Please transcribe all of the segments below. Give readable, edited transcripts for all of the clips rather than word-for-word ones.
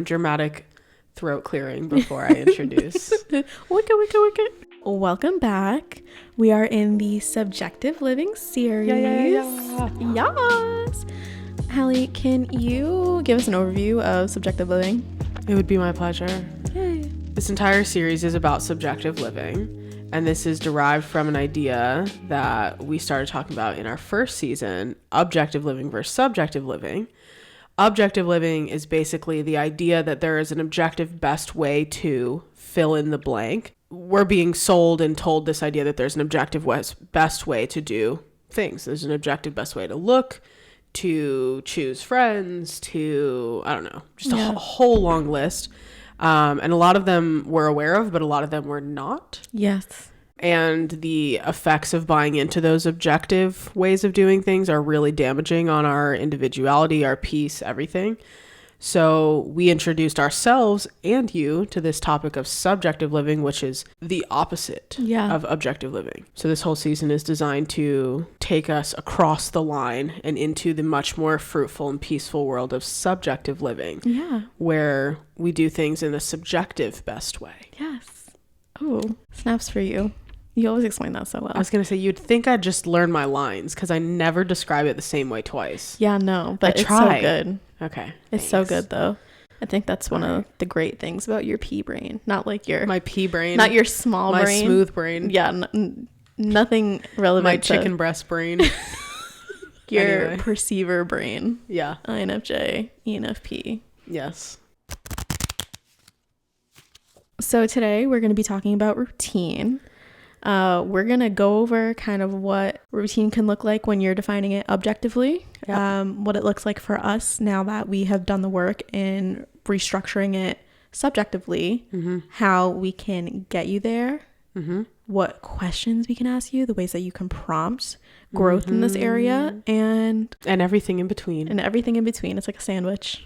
Dramatic throat clearing before I introduce. Wicca. Welcome back. We are in the subjective living series. Yes. Hallie, can you give us an overview of subjective living? It would be my pleasure. Yay. This entire series is about subjective living, and this is derived from an idea that we started talking about in our first season, objective living versus subjective living. Objective living is basically the idea that there is an objective best way to fill in the blank. We're being sold and told this idea that there's an objective best way to do things. There's an objective best way to look, to choose friends, to, I don't know, just a whole long list. And a lot of them we're aware of, but a lot of them we're not. Yes. And the effects of buying into those objective ways of doing things are really damaging on our individuality, our peace, everything. So we introduced ourselves and you to this topic of subjective living, which is the opposite of objective living. So this whole season is designed to take us across the line and into the much more fruitful and peaceful world of subjective living, where we do things in a subjective best way. Yes. Oh, snaps for you. You always explain that so well. I was going to say, you'd think I'd just learn my lines because I never describe it the same way twice. Yeah, no, but it's so good. Okay. It's so good, though. I think that's one of the great things about your pea brain. Not like your... My pea brain. Not your small brain. My smooth brain. Yeah, nothing relevant My chicken breast brain. Your perceiver brain. Yeah. INFJ, ENFP. Yes. So today we're going to be talking about routine. We're going to go over kind of what routine can look like when you're defining it objectively, what it looks like for us now that we have done the work in restructuring it subjectively, how we can get you there, what questions we can ask you, the ways that you can prompt growth in this area, and everything in between. And everything in between. It's like a sandwich.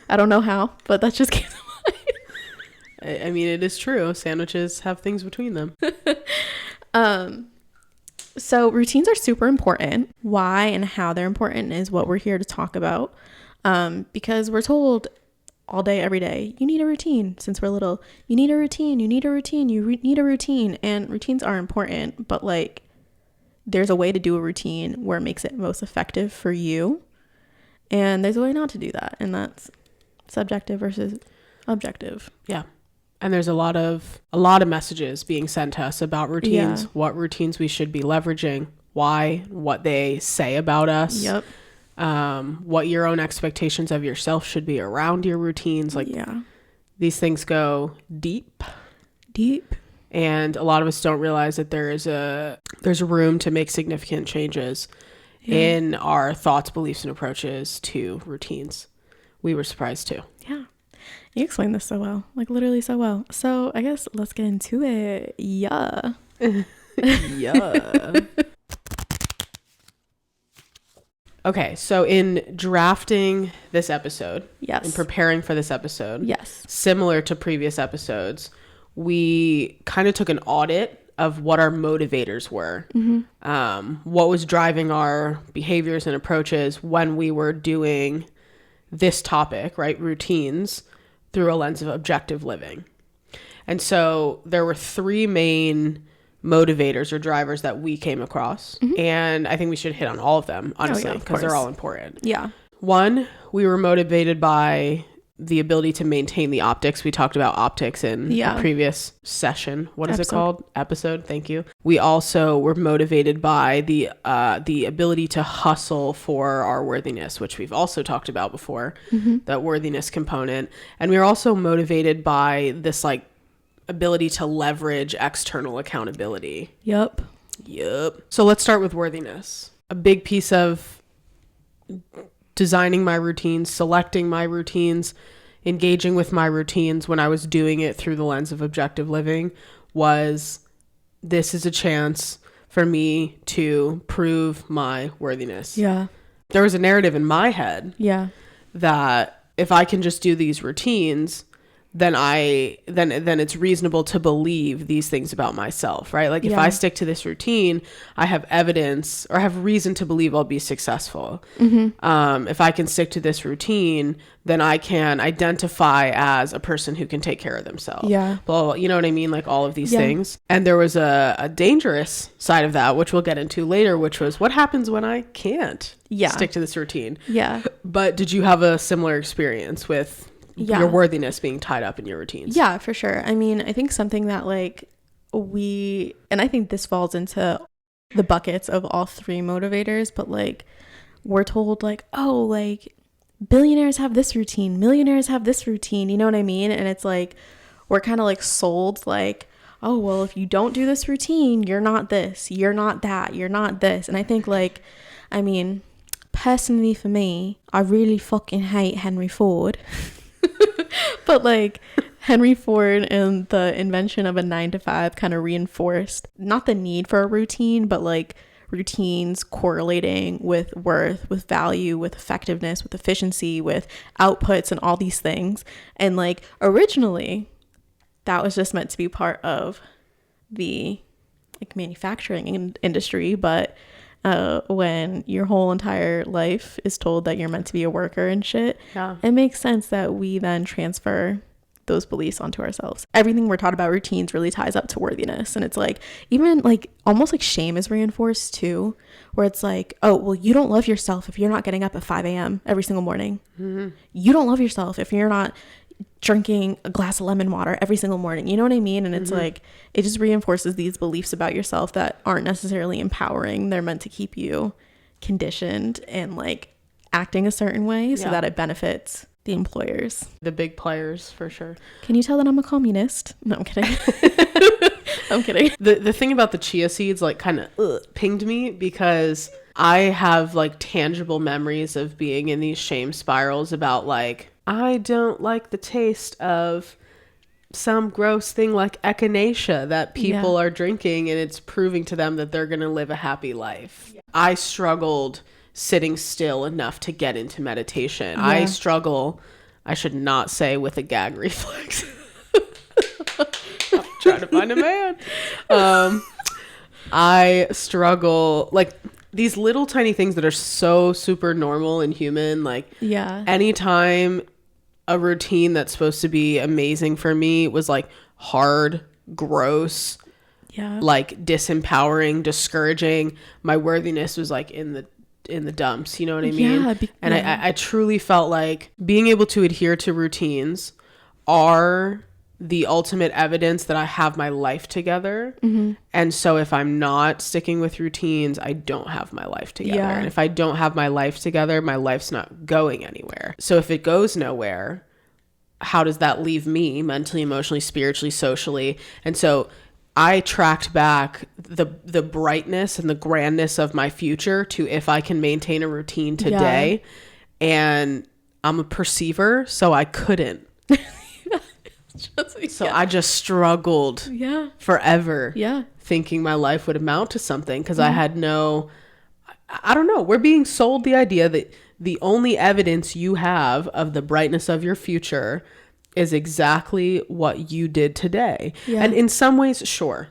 I don't know how, but that's just came to mind. I mean, it is true. Sandwiches have things between them. So routines are super important. Why and how they're important is what we're here to talk about. Because we're told all day, every day, you need a routine since we're little. You need a routine. You need a routine. You need a routine. And routines are important, but like there's a way to do a routine where it makes it most effective for you. And there's a way not to do that. And that's subjective versus objective. Yeah. And there's a lot of messages being sent to us about routines, what routines we should be leveraging, why, what they say about us, what your own expectations of yourself should be around your routines. Like these things go deep. And a lot of us don't realize that there's room to make significant changes in our thoughts, beliefs, and approaches to routines. We were surprised too. Yeah. You explained this so well, like literally so well. So I guess let's get into it. Yeah. Okay, so in drafting this episode, in preparing for this episode, similar to previous episodes, we kind of took an audit of what our motivators were, what was driving our behaviors and approaches when we were doing this topic, right? Routines, through a lens of objective living. And so there were three main motivators or drivers that we came across. And I think we should hit on all of them, honestly, because they're all important. Yeah. One, we were motivated by the ability to maintain the optics. We talked about optics in the previous session. What is it called? Episode. Thank you. We also were motivated by the ability to hustle for our worthiness, which we've also talked about before, that worthiness component. And we were also motivated by this like ability to leverage external accountability. Yep. So let's start with worthiness. A big piece of designing my routines, selecting my routines, engaging with my routines when I was doing it through the lens of objective living was, this is a chance for me to prove my worthiness. Yeah. There was a narrative in my head that if I can just do these routines, then it's reasonable to believe these things about myself, right? Like if I stick to this routine, I have evidence or have reason to believe I'll be successful. If I can stick to this routine, then I can identify as a person who can take care of themselves. Blah, blah, blah, you know what I mean? Like all of these things. And there was a dangerous side of that, which we'll get into later, which was what happens when I can't stick to this routine. But did you have a similar experience with your worthiness being tied up in your routines? Yeah, for sure. I mean, I think something that like and I think this falls into the buckets of all three motivators, but like we're told like, oh, like billionaires have this routine, millionaires have this routine, you know what I mean? And it's like we're kind of like sold like, oh, well, if you don't do this routine, you're not this, you're not that, you're not this. And I think like, I mean, personally for me, I really fucking hate Henry Ford. But like Henry Ford and the invention of a 9-to-5 kind of reinforced not the need for a routine, but like routines correlating with worth, with value, with effectiveness, with efficiency, with outputs and all these things. And like originally that was just meant to be part of the like manufacturing industry, but when your whole entire life is told that you're meant to be a worker and shit, it makes sense that we then transfer those beliefs onto ourselves. Everything we're taught about routines really ties up to worthiness. And it's like, even like almost like shame is reinforced too, where it's like, oh, well, you don't love yourself if you're not getting up at 5 a.m. every single morning. You don't love yourself if you're not drinking a glass of lemon water every single morning, you know what I mean? And it's like it just reinforces these beliefs about yourself that aren't necessarily empowering. They're meant to keep you conditioned and like acting a certain way so that it benefits the employers, the big players, for sure. Can you tell that I'm a communist? No, I'm kidding. I'm kidding. The thing about the chia seeds like kind of pinged me because I have like tangible memories of being in these shame spirals about like, I don't like the taste of some gross thing like echinacea that people are drinking and it's proving to them that they're going to live a happy life. I struggled sitting still enough to get into meditation. I struggle, I should not say with a gag reflex. I'm trying to find a man. I struggle like these little tiny things that are so super normal and human. Like anytime a routine that's supposed to be amazing for me was like hard, gross, like disempowering, discouraging, my worthiness was like in the dumps, you know what I mean? And I truly felt like being able to adhere to routines are the ultimate evidence that I have my life together. And so if I'm not sticking with routines, I don't have my life together. And if I don't have my life together, my life's not going anywhere. So if it goes nowhere, how does that leave me mentally, emotionally, spiritually, socially? And so I tracked back the brightness and the grandness of my future to if I can maintain a routine today. And I'm a perceiver, so I couldn't. I just struggled forever thinking my life would amount to something because I had I don't know. We're being sold the idea that the only evidence you have of the brightness of your future is exactly what you did today. And in some ways, sure.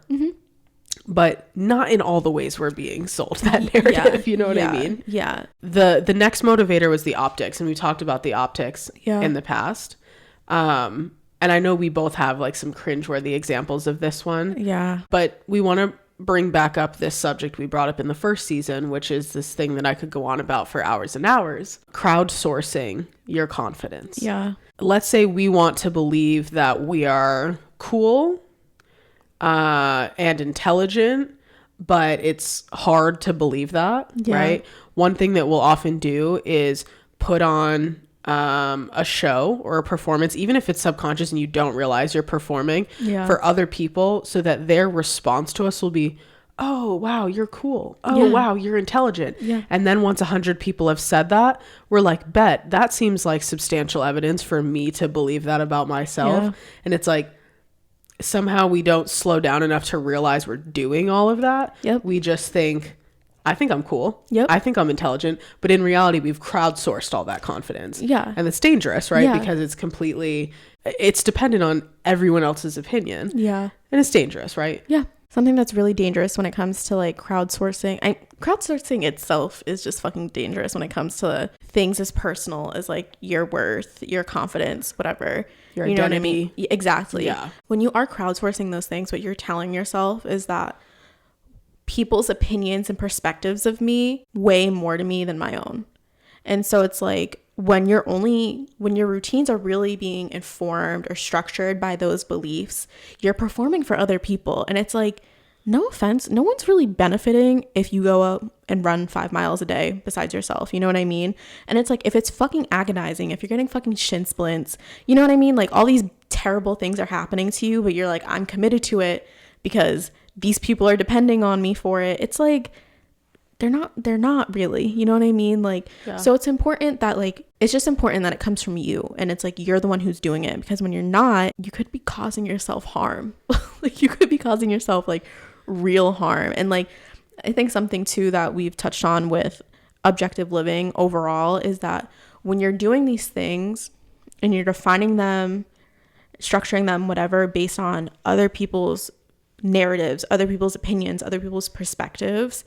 But not in all the ways we're being sold that narrative. You know what I mean? The next motivator was the optics. And we talked about the optics in the past. And I know we both have like some cringeworthy examples of this one. But we want to bring back up this subject we brought up in the first season, which is this thing that I could go on about for hours and hours. Crowdsourcing your confidence. Let's say we want to believe that we are cool and intelligent, but it's hard to believe that, right? One thing that we'll often do is put on a show or a performance, even if it's subconscious and you don't realize you're performing for other people, so that their response to us will be, oh, wow, you're cool. Oh, wow, you're intelligent. And then once 100 people have said that, we're like, bet, that seems like substantial evidence for me to believe that about myself. And it's like, somehow we don't slow down enough to realize we're doing all of that. We just think, I think I'm cool. Yep. I think I'm intelligent. But in reality, we've crowdsourced all that confidence. Yeah. And it's dangerous, right? Yeah. Because it's dependent on everyone else's opinion. Yeah. And it's dangerous, right? Yeah. Something that's really dangerous when it comes to like crowdsourcing. Crowdsourcing itself is just fucking dangerous when it comes to things as personal as like your worth, your confidence, whatever. Your identity. Know what I mean? Exactly. Yeah. When you are crowdsourcing those things, what you're telling yourself is that people's opinions and perspectives of me weigh more to me than my own. And so it's like when your routines are really being informed or structured by those beliefs, you're performing for other people. And it's like, no offense, no one's really benefiting if you go out and run 5 miles a day besides yourself. You know what I mean? And it's like, if it's fucking agonizing, if you're getting fucking shin splints, you know what I mean? Like all these terrible things are happening to you, but you're like, I'm committed to it because these people are depending on me for it. It's like, they're not really, you know what I mean? Like, yeah. So it's important that it's just important that it comes from you. And it's like, you're the one who's doing it, because when you're not, you could be causing yourself harm. Like you could be causing yourself like real harm. And like, I think something too that we've touched on with objective living overall is that when you're doing these things and you're defining them, structuring them, whatever, based on other people's narratives, other people's opinions, other people's perspectives,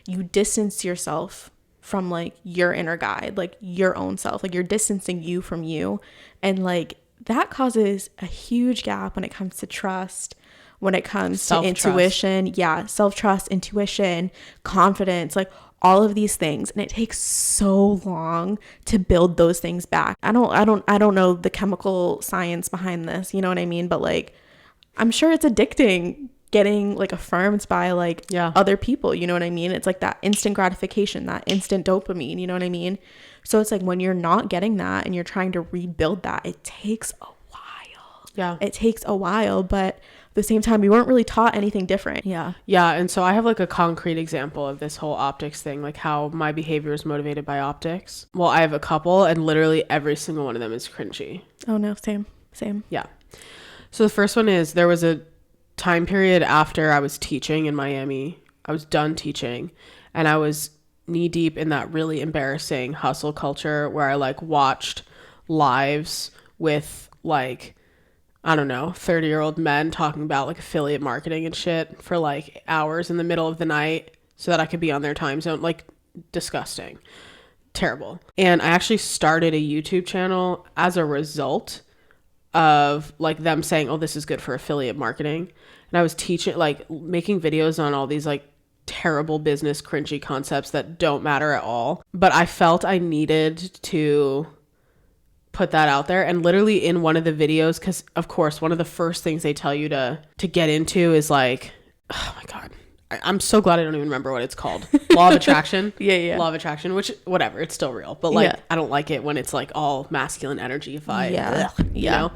you distance yourself from like your inner guide, like your own self, like you're distancing you from you. And like that causes a huge gap when it comes to trust, when it comes to intuition. Yeah. Self-trust, intuition, confidence, like all of these things. And it takes so long to build those things back. I don't know the chemical science behind this, you know what I mean? But like, I'm sure it's addicting getting like affirmed by like other people, you know what I mean? It's like that instant gratification, that instant dopamine, you know what I mean? So it's like when you're not getting that and you're trying to rebuild that, it takes a while. Yeah. It takes a while, but at the same time, we weren't really taught anything different. Yeah. Yeah. And so I have like a concrete example of this whole optics thing, like how my behavior is motivated by optics. Well, I have a couple and literally every single one of them is cringy. Oh no, same. Yeah. So the first one is there was a time period after I was teaching in Miami. I was done teaching and I was knee deep in that really embarrassing hustle culture where I like watched lives with like, I don't know, 30-year-old men talking about like affiliate marketing and shit for like hours in the middle of the night so that I could be on their time zone. Like disgusting, terrible. And I actually started a YouTube channel as a result of like them saying, oh, this is good for affiliate marketing. And I was teaching, like making videos on all these like terrible business cringy concepts that don't matter at all. But I felt I needed to put that out there. And literally in one of the videos, because of course, one of the first things they tell you to get into is like, oh my God, I'm so glad I don't even remember what it's called. Law of attraction. Yeah. Law of attraction, which whatever, it's still real. But like, I don't like it when it's like all masculine energy. You know?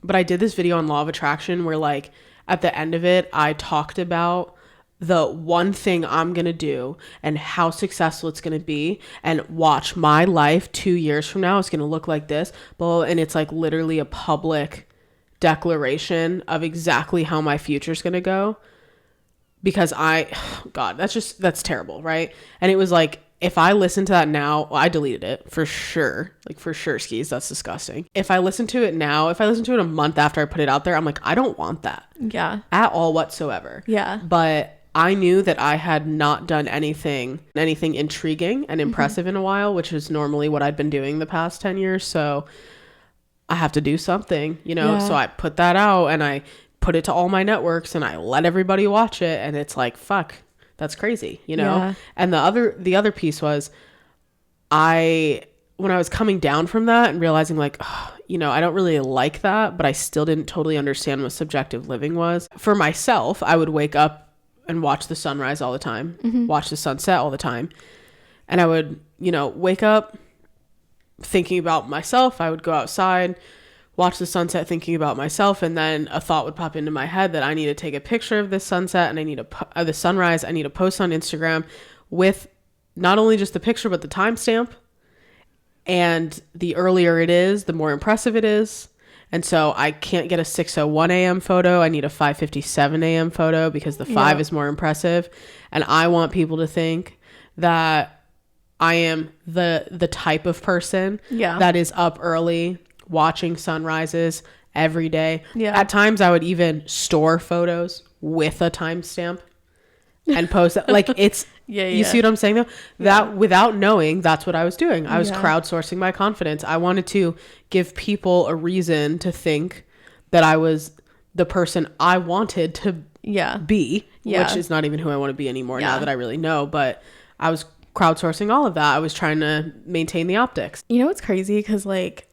But I did this video on law of attraction where like at the end of it, I talked about the one thing I'm going to do and how successful it's going to be, and watch my life 2 years from now is going to look like this. And it's like literally a public declaration of exactly how my future is going to go. Because God, that's terrible. Right. And it was like, if I listen to that now, well, I deleted it for sure. Like for sure, skis. That's disgusting. If I listen to it now, if I listen to it a month after I put it out there, I'm like, I don't want that. Yeah. At all whatsoever. Yeah. But I knew that I had not done anything intriguing and impressive in a while, which is normally what I'd been doing the past 10 years. So I have to do something, you know? Yeah. So I put that out and I put it to all my networks and I let everybody watch it. And it's like, fuck. That's crazy, you know? Yeah. And the other piece was when I was coming down from that and realizing like, oh, you know, I don't really like that, but I still didn't totally understand what subjective living was. For myself, I would wake up and watch the sunrise all the time, watch the sunset all the time. And I would, you know, wake up thinking about myself. I would go outside, watch the sunset thinking about myself, and then a thought would pop into my head that I need to take a picture of this sunset and I need the sunrise. I need to post on Instagram with not only just the picture but the timestamp, and the earlier it is, the more impressive it is, And so I can't get a 6:01 a.m. photo. I need a 5:57 a.m. photo because the 5 is more impressive. And I want people to think that I am the type of person that is up early watching sunrises every day. Yeah. At times I would even store photos with a timestamp and post it. Like it's, you see what I'm saying though? That without knowing, that's what I was doing. I was crowdsourcing my confidence. I wanted to give people a reason to think that I was the person I wanted to be, which is not even who I want to be anymore now that I really know. But I was crowdsourcing all of that. I was trying to maintain the optics. You know what's crazy? Because like,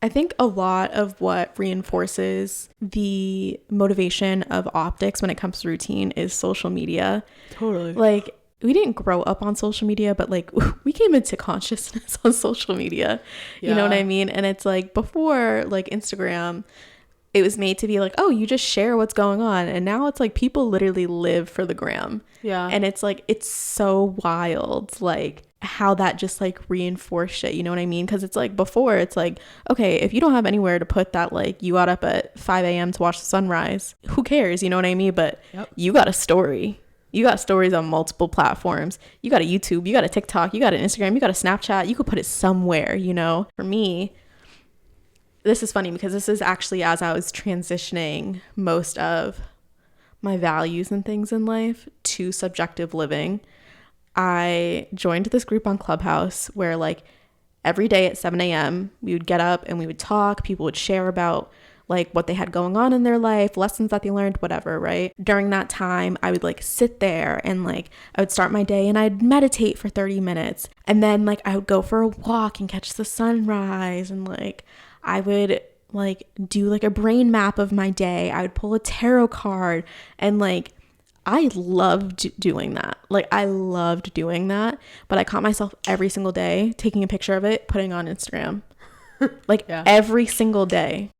I think a lot of what reinforces the motivation of optics when it comes to routine is social media. Totally. Like, we didn't grow up on social media, but like we came into consciousness on social media. You know what I mean? And it's like before like Instagram, it was made to be like, oh, you just share what's going on. And now it's like people literally live for the gram. Yeah. And it's like, it's so wild. Like, how that just like reinforced shit, you know what I mean? Because it's like before, it's like, okay, if you don't have anywhere to put that, like you got up at 5 a.m. to watch the sunrise, who cares, you know what I mean? But you got a story, you got stories on multiple platforms, you got a YouTube, you got a TikTok, you got an Instagram, you got a Snapchat, you could put it somewhere, you know? For me, this is funny because this is actually as I was transitioning most of my values and things in life to subjective living. I joined this group on Clubhouse where like every day at 7 a.m. we would get up and we would talk. People would share about like what they had going on in their life, lessons that they learned, whatever, right? During that time, I would like sit there and like I would start my day and I'd meditate for 30 minutes. And then like I would go for a walk and catch the sunrise, and like I would like do like a brain map of my day. I would pull a tarot card, and like I loved doing that. Like I loved doing that, but I caught myself every single day taking a picture of it, putting on Instagram. Like every single day.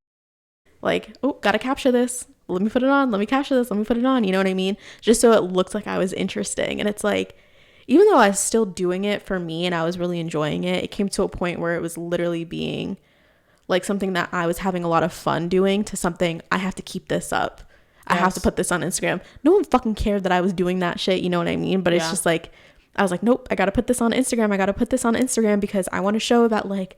Like, oh, gotta capture this. Let me put it on. Let me capture this. Let me put it on. You know what I mean? Just so it looked like I was interesting. And it's like, even though I was still doing it for me and I was really enjoying it, it came to a point where it was literally being like something that I was having a lot of fun doing to something I have to keep this up. I have to put this on Instagram. No one fucking cared that I was doing that shit. You know what I mean? But it's just like, I was like, nope, I got to put this on Instagram. I got to put this on Instagram because I want to show that like,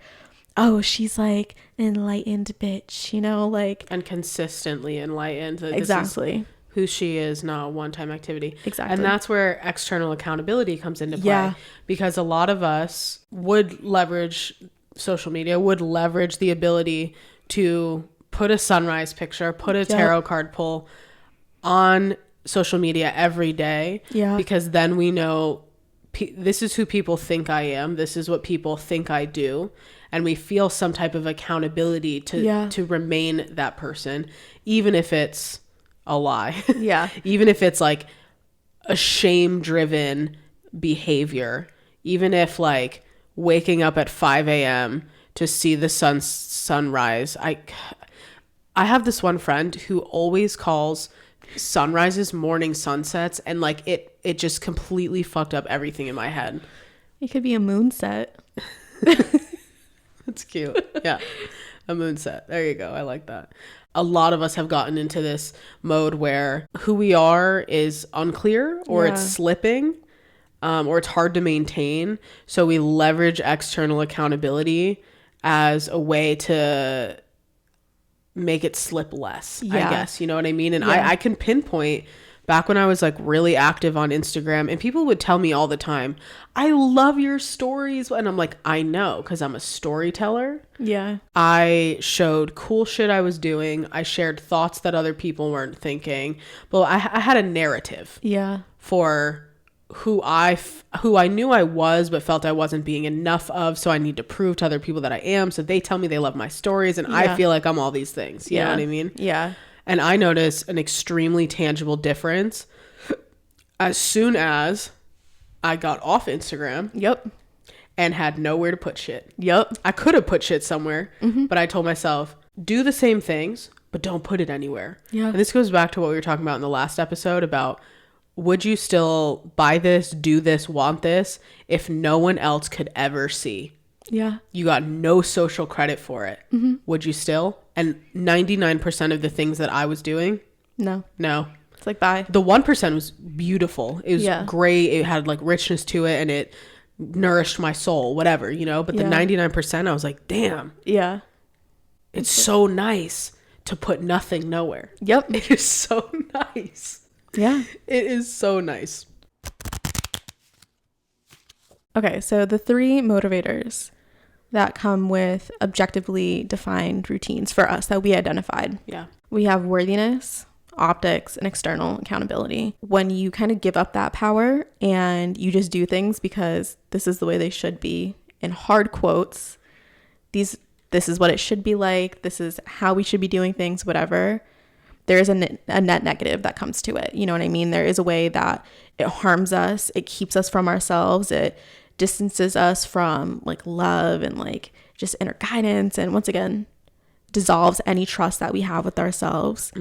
oh, she's like an enlightened bitch, you know, like. And consistently enlightened. Exactly. This is who she is, not a one-time activity. Exactly. And that's where external accountability comes into play. Because a lot of us would leverage social media, would leverage the ability to put a sunrise picture, put a tarot card pull on social media every day. Yeah. Because then we know this is who people think I am. This is what people think I do. And we feel some type of accountability to remain that person, even if it's a lie. Yeah. Even if it's like a shame-driven behavior. Even if like waking up at 5 a.m. to see the sunrise. I have this one friend who always calls sunrises morning sunsets, and like it just completely fucked up everything in my head. It could be a moonset. That's cute. Yeah. A moonset. There you go. I like that. A lot of us have gotten into this mode where who we are is unclear, or it's slipping, or it's hard to maintain. So we leverage external accountability as a way to make it slip less, I guess. You know what I mean? And I can pinpoint back when I was like really active on Instagram, and people would tell me all the time, I love your stories. And I'm like, I know, because I'm a storyteller. Yeah. I showed cool shit I was doing. I shared thoughts that other people weren't thinking. But I had a narrative for who I knew I was, but felt I wasn't being enough of. So I need to prove to other people that I am. So they tell me they love my stories, and I feel like I'm all these things. You know what I mean? Yeah. And I noticed an extremely tangible difference as soon as I got off Instagram. Yep. And had nowhere to put shit. Yep. I could have put shit somewhere, but I told myself, do the same things, but don't put it anywhere. Yeah. And this goes back to what we were talking about in the last episode about, would you still buy this, do this, want this if no one else could ever see? Yeah. You got no social credit for it. Would you still? And 99% of the things that I was doing, no. It's like, bye. The 1% was beautiful. It was great. It had like richness to it, and it nourished my soul, whatever, you know. But the 99%, I was like, damn. Yeah. It's so nice to put nothing nowhere. Yep. It is so nice. Yeah. It is so nice. Okay, so the 3 motivators that come with objectively defined routines for us that we identified. Yeah. We have worthiness, optics, and external accountability. When you kind of give up that power and you just do things because this is the way they should be, in hard quotes, this is what it should be like, this is how we should be doing things, whatever, there is a net negative that comes to it. You know what I mean? There is a way that it harms us, it keeps us from ourselves, it distances us from like love and like just inner guidance, and once again dissolves any trust that we have with ourselves.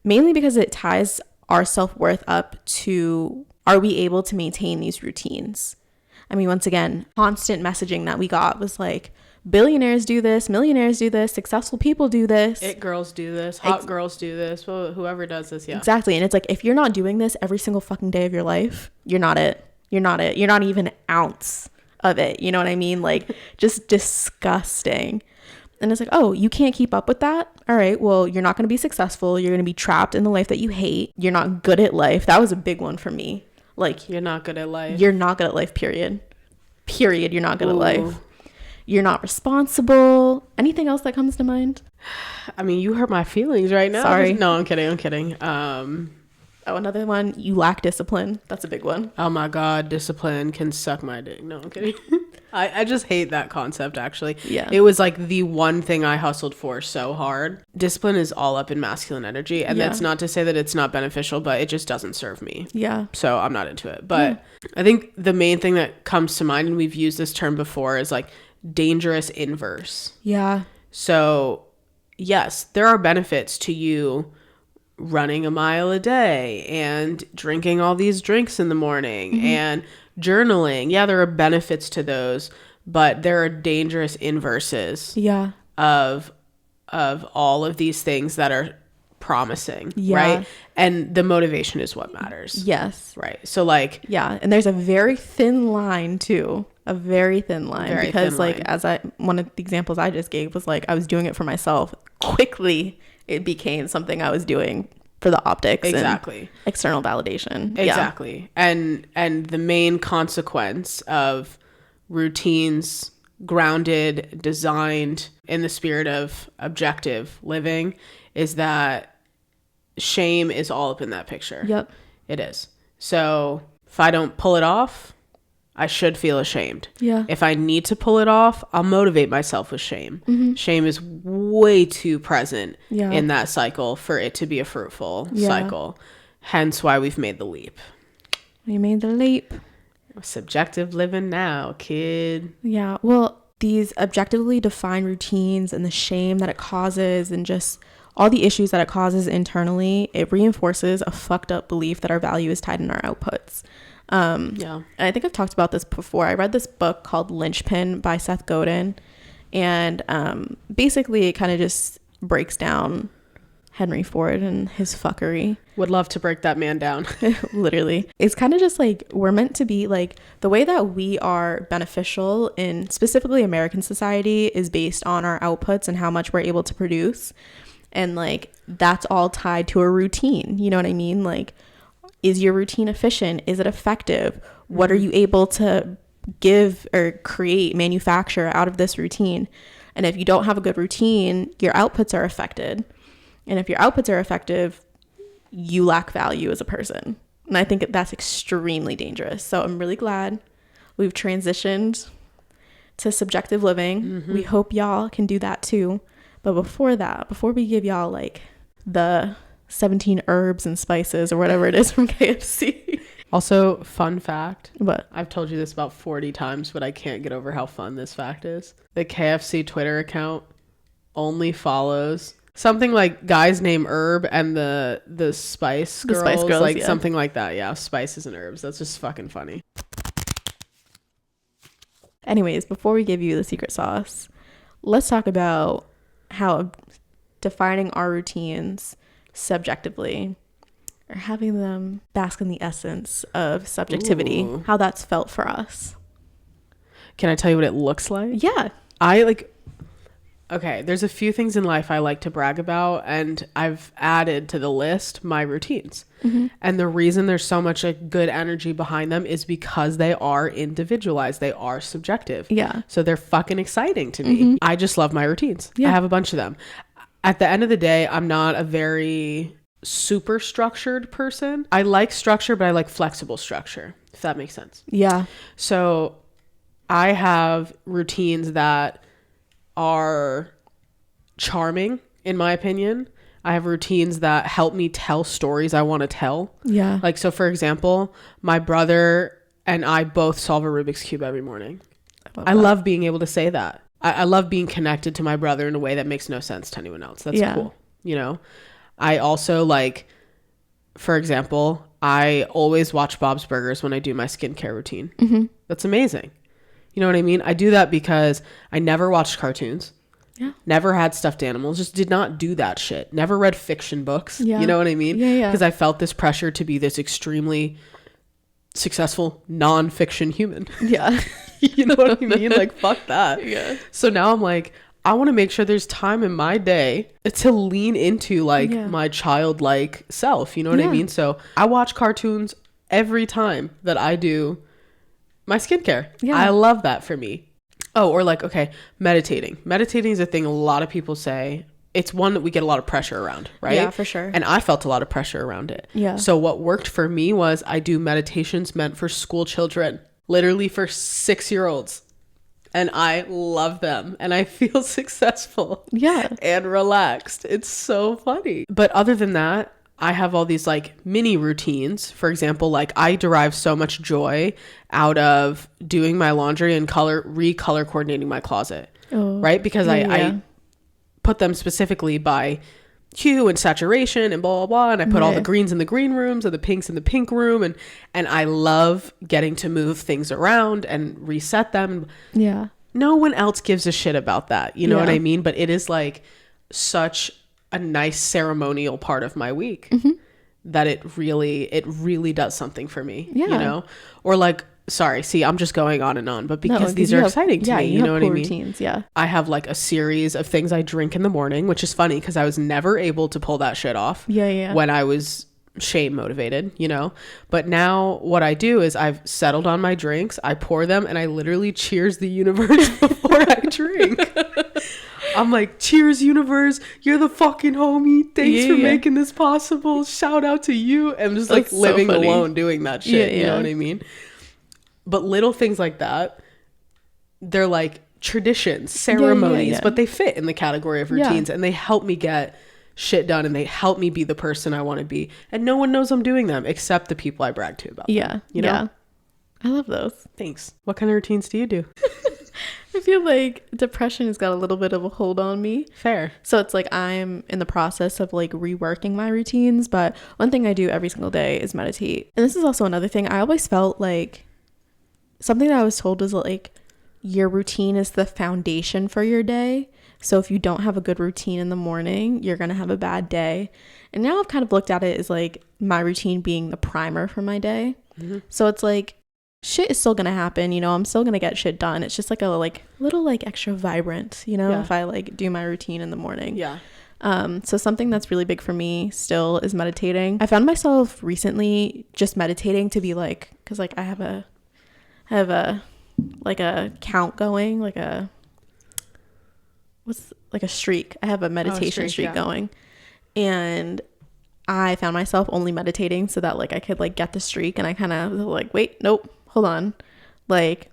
Mainly because it ties our self-worth up to, are we able to maintain these routines? I mean, once again, constant messaging that we got was like, billionaires do this, millionaires do this, successful people do this, it girls do this, hot girls do this, well, whoever does this. Exactly. And it's like, if you're not doing this every single fucking day of your life, you're not you're not even an ounce of it. You know what I mean? Like, just disgusting. And it's like, oh, you can't keep up with that? All right, well, you're not going to be successful. You're going to be trapped in the life that you hate. You're not good at life. That was a big one for me. Like, you're not good at life. You're not good at life, period. You're not good at life. You're not responsible. Anything else that comes to mind? I mean, you hurt my feelings right now. Sorry. No, I'm kidding. Oh, another one. You lack discipline. That's a big one. Oh my God. Discipline can suck my dick. No, I'm kidding. I just hate that concept, actually. Yeah. It was like the one thing I hustled for so hard. Discipline is all up in masculine energy. And that's not to say that it's not beneficial, but it just doesn't serve me. Yeah. So I'm not into it. But I think the main thing that comes to mind, and we've used this term before, is like dangerous inverse. Yeah. So yes, there are benefits to you running a mile a day and drinking all these drinks in the morning and journaling. Yeah, there are benefits to those, but there are dangerous inverses of all of these things that are promising, right? And the motivation is what matters. Yes. Right. So like, yeah, and there's a very thin line too. A very thin line, because like one of the examples I just gave was like, I was doing it for myself. Quickly it became something I was doing for the optics and external validation. Exactly. And the main consequence of routines grounded, designed in the spirit of objective living is that shame is all up in that picture. Yep. It is. So if I don't pull it off, I should feel ashamed. Yeah. If I need to pull it off, I'll motivate myself with shame. Shame is way too present in that cycle for it to be a fruitful cycle. Hence why we've made the leap. We made the leap. Subjective living now, kid. Yeah. Well, these objectively defined routines and the shame that it causes and just all the issues that it causes internally, it reinforces a fucked up belief that our value is tied in our outputs. And I think I've talked about this before. I read this book called Lynchpin by Seth Godin, and basically it kind of just breaks down Henry Ford and his fuckery. Would love to break that man down. Literally. It's kind of just like, we're meant to be like, the way that we are beneficial in specifically American society is based on our outputs and how much we're able to produce. And like, that's all tied to a routine. You know what I mean? Like, is your routine efficient? Is it effective? What are you able to give or create, manufacture out of this routine? And if you don't have a good routine, your outputs are affected. And if your outputs are effective, you lack value as a person. And I think that's extremely dangerous. So I'm really glad we've transitioned to subjective living. We hope y'all can do that too. But before that, before we give y'all like the 17 herbs and spices or whatever it is from KFC. Also, fun fact. What? I've told you this about 40 times, but I can't get over how fun this fact is. The KFC Twitter account only follows something like guys named Herb and the Spice Girls. The Spice Girls, like something like that. Yeah, spices and herbs. That's just fucking funny. Anyways, before we give you the secret sauce, let's talk about how defining our routines subjectively or having them bask in the essence of subjectivity, Ooh. How that's felt for us. Can I tell you what it looks like? Yeah. Okay, there's a few things in life I like to brag about, and I've added to the list my routines. Mm-hmm. And the reason there's so much good energy behind them is because they are individualized. They are subjective. Yeah. So they're fucking exciting to me. Mm-hmm. I just love my routines. Yeah. I have a bunch of them. At the end of the day, I'm not a very super structured person. I like structure, but I like flexible structure, if that makes sense. Yeah. So I have routines that are charming, in my opinion. I have routines that help me tell stories I want to tell. Yeah. Like, so for example, my brother and I both solve a Rubik's Cube every morning. I love being able to say that. I love being connected to my brother in a way that makes no sense to anyone else. That's cool. You know, I also like, for example, I always watch Bob's Burgers when I do my skincare routine. Mm-hmm. That's amazing. You know what I mean? I do that because I never watched cartoons. Yeah. Never had stuffed animals. Just did not do that shit. Never read fiction books. Yeah. You know what I mean? Yeah. Because I felt this pressure to be this extremely successful non-fiction human. Yeah. You know what I mean? Like, fuck that. Yeah. So now I'm like, I want to make sure there's time in my day to lean into like my childlike self. You know what I mean? So I watch cartoons every time that I do my skincare. Yeah. I love that for me. Oh, or like, okay, meditating. Meditating is a thing a lot of people say. It's one that we get a lot of pressure around, right? Yeah, for sure. And I felt a lot of pressure around it. Yeah. So what worked for me was I do meditations meant for school children, literally for 6-year-olds. And I love them. And I feel successful. Yeah. And relaxed. It's so funny. But other than that, I have all these like mini routines. For example, like I derive so much joy out of doing my laundry and recolor coordinating my closet, right? Because I put them specifically by hue and saturation and blah, blah, blah. And I put all the greens in the green rooms and the pinks in the pink room. And I love getting to move things around and reset them. Yeah. No one else gives a shit about that. You know what I mean? But it is like such a nice ceremonial part of my week that it really does something for me, you know? Or like, sorry, see, I'm just going on, but because these are exciting to me, you know what I mean? Routines, yeah. I have like a series of things I drink in the morning, which is funny because I was never able to pull that shit off when I was shame motivated, you know? But now what I do is I've settled on my drinks, I pour them, and I literally cheers the universe before I drink. I'm like, cheers, universe. You're the fucking homie. Thanks for making this possible. Shout out to you. And just like living alone doing that shit. You know what I mean? But little things like that, they're like traditions, ceremonies, but they fit in the category of routines and they help me get shit done and they help me be the person I want to be. And no one knows I'm doing them except the people I brag to about them, you know? Yeah. I love those. Thanks. What kind of routines do you do? I feel like depression has got a little bit of a hold on me. Fair. So it's like I'm in the process of like reworking my routines. But one thing I do every single day is meditate. And this is also another thing. I always felt like something that I was told was like your routine is the foundation for your day. So if you don't have a good routine in the morning, you're going to have a bad day. And now I've kind of looked at it as like my routine being the primer for my day. Mm-hmm. So it's like shit is still gonna happen, you know, I'm still gonna get shit done. It's just like a like little like extra vibrant, you know, if I like do my routine in the morning. So something that's really big for me still is meditating. I found myself recently just meditating to be like, because like I have a like a count going, like a streak. I have a meditation streak going, and I found myself only meditating so that like I could like get the streak. And I kind of like, wait, nope, hold on. Like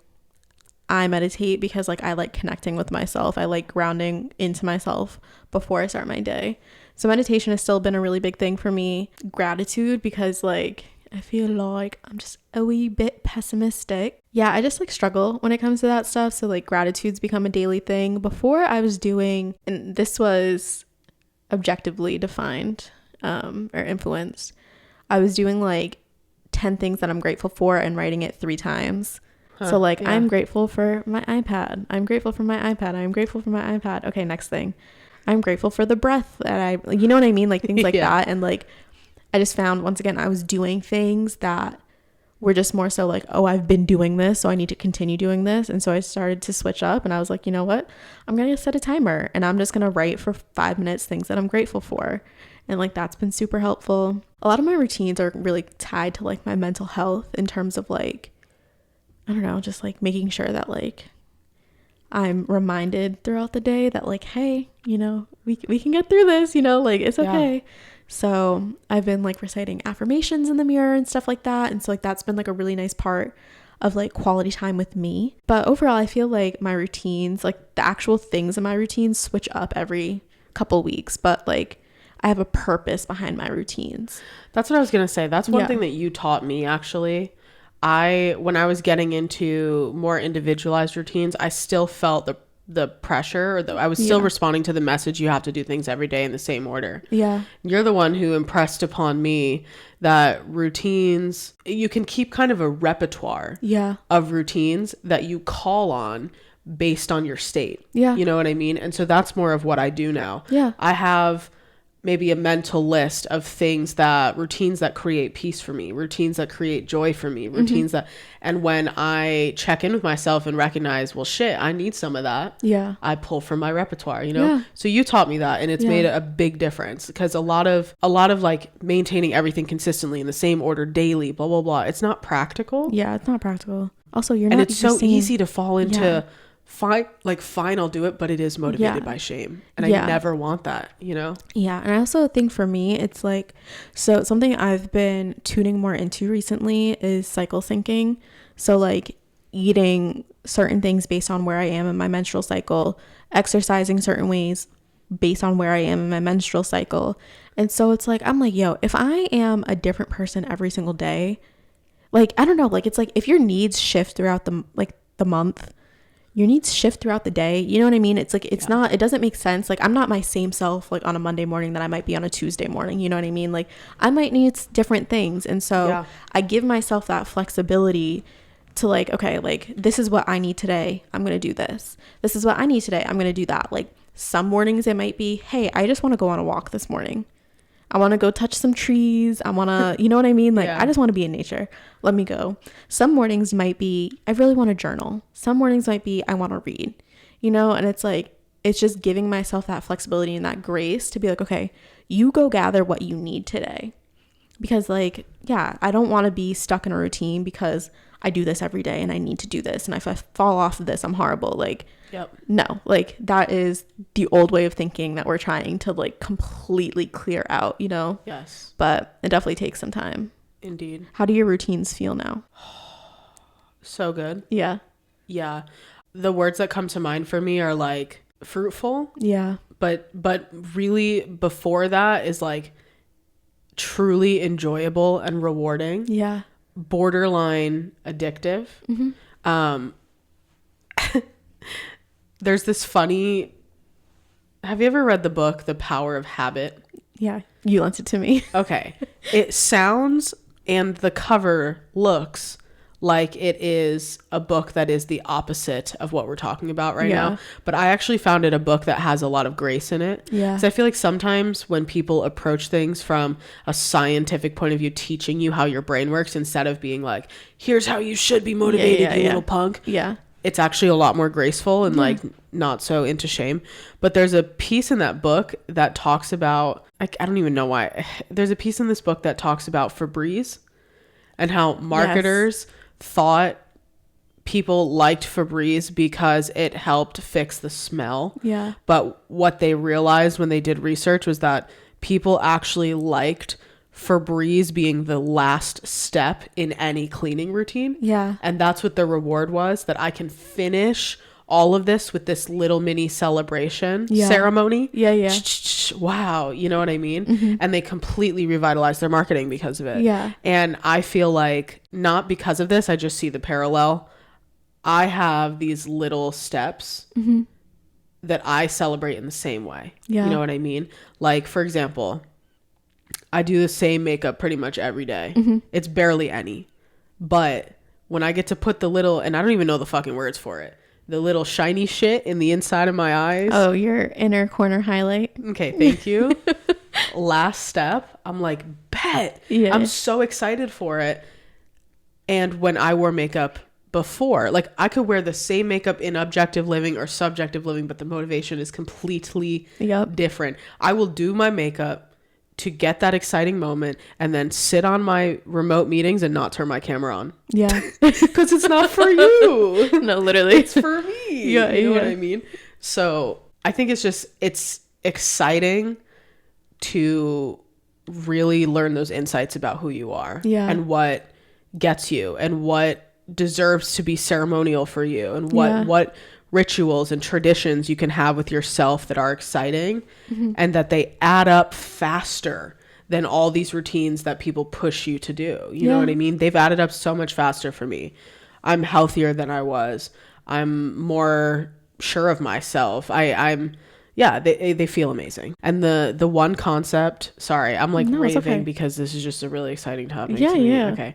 I meditate because like I like connecting with myself. I like grounding into myself before I start my day. So meditation has still been a really big thing for me. Gratitude, because like I feel like I'm just a wee bit pessimistic. Yeah, I just like struggle when it comes to that stuff. So like gratitude's become a daily thing. Before I was doing, and this was objectively defined or influenced, I was doing like 10 things that I'm grateful for and writing it 3 times. So like I'm grateful for my iPad. I'm grateful for my iPad. I'm grateful for my iPad. Okay, next thing. I'm grateful for the breath that you know what I mean? Like things like that. And like, I just found once again, I was doing things that were just more so like, oh, I've been doing this, so I need to continue doing this. And so I started to switch up, and I was like, you know what? I'm going to set a timer, and I'm just going to write for 5 minutes things that I'm grateful for. And like, that's been super helpful. A lot of my routines are really tied to like my mental health in terms of like, I don't know, just like making sure that like I'm reminded throughout the day that like, hey, you know, we can get through this, you know, like it's okay. Yeah. So I've been like reciting affirmations in the mirror and stuff like that. And so like, that's been like a really nice part of like quality time with me. But overall, I feel like my routines, like the actual things in my routines switch up every couple weeks, but like I have a purpose behind my routines. That's what I was going to say. That's one thing that you taught me actually. When I was getting into more individualized routines, I still felt the pressure, or I was still responding to the message, you have to do things every day in the same order. Yeah. You're the one who impressed upon me that routines, you can keep kind of a repertoire of routines that you call on based on your state. Yeah. You know what I mean? And so that's more of what I do now. Yeah. I have maybe a mental list of routines that create peace for me, routines that create joy for me, routines that, and when I check in with myself and recognize, well, shit, I need some of that. Yeah. I pull from my repertoire, you know? Yeah. So you taught me that, and it's made a big difference, because a lot of like maintaining everything consistently in the same order daily, blah, blah, blah. It's not practical. Yeah. It's not practical. Also, and it's so easy to fall into fine, I'll do it, but it is motivated by shame, and I never want that, you know? Yeah. And I also think for me, it's like, so something I've been tuning more into recently is cycle syncing. So like eating certain things based on where I am in my menstrual cycle, exercising certain ways based on where I am in my menstrual cycle. And so it's like, I'm like, yo, if I am a different person every single day, like, I don't know, like, it's like if your needs shift throughout the month, your needs shift throughout the day. You know what I mean? It's like, it's not, it doesn't make sense. Like, I'm not my same self, like on a Monday morning that I might be on a Tuesday morning. You know what I mean? Like, I might need different things. And so I give myself that flexibility to like, okay, like, this is what I need today. I'm going to do this. This is what I need today. I'm going to do that. Like, some mornings it might be, hey, I just want to go on a walk this morning. I want to go touch some trees. I want to, you know what I mean? Like, I just want to be in nature. Let me go. Some mornings might be, I really want to journal. Some mornings might be, I want to read, you know? And it's like, it's just giving myself that flexibility and that grace to be like, okay, you go gather what you need today. Because like, I don't want to be stuck in a routine because I do this every day and I need to do this. And if I fall off of this, I'm horrible. Like, no, like that is the old way of thinking that we're trying to like completely clear out, you know? Yes. But it definitely takes some time. Indeed. How do your routines feel now? So good. Yeah. Yeah. The words that come to mind for me are like fruitful. Yeah. But really before that is like truly enjoyable and rewarding. Yeah. Borderline addictive. There's this funny, have you ever read the book The Power of Habit? Yeah, you lent it to me. Okay. It sounds and the cover looks like it is a book that is the opposite of what we're talking about right now. But I actually found it a book that has a lot of grace in it. Yeah. So I feel like sometimes when people approach things from a scientific point of view, teaching you how your brain works instead of being like, here's how you should be motivated, you little punk. Yeah. It's actually a lot more graceful and like not so into shame. But there's a piece in that book that talks about, I don't even know why. There's a piece in this book that talks about Febreze and how marketers thought people liked Febreze because it helped fix the smell. Yeah. But what they realized when they did research was that people actually liked Febreze being the last step in any cleaning routine. Yeah. And that's what the reward was, that I can finish all of this with this little mini celebration ceremony. Yeah. Wow. You know what I mean? And they completely revitalized their marketing because of it. Yeah. And I feel like not because of this, I just see the parallel. I have these little steps that I celebrate in the same way. Yeah. You know what I mean? Like, for example, I do the same makeup pretty much every day. It's barely any. But when I get to put the little, and I don't even know the fucking words for it, the little shiny shit in the inside of my eyes. Oh, your inner corner highlight. Okay, thank you. Last step, I'm like, bet. Yeah. I'm so excited for it. And when I wore makeup before, like I could wear the same makeup in objective living or subjective living, but the motivation is completely different. I will do my makeup to get that exciting moment and then sit on my remote meetings and not turn my camera on. Yeah. Because it's not for you. No, literally. It's for me. Yeah, you know what I mean? So I think it's exciting to really learn those insights about who you are and what gets you and what deserves to be ceremonial for you and what rituals and traditions you can have with yourself that are exciting and that they add up faster than all these routines that people push you to do. You know what I mean? They've added up so much faster for me. I'm healthier than I was. I'm more sure of myself. They feel amazing. And the one concept, sorry, I'm like raving because this is just a really exciting topic to me. Yeah. Okay.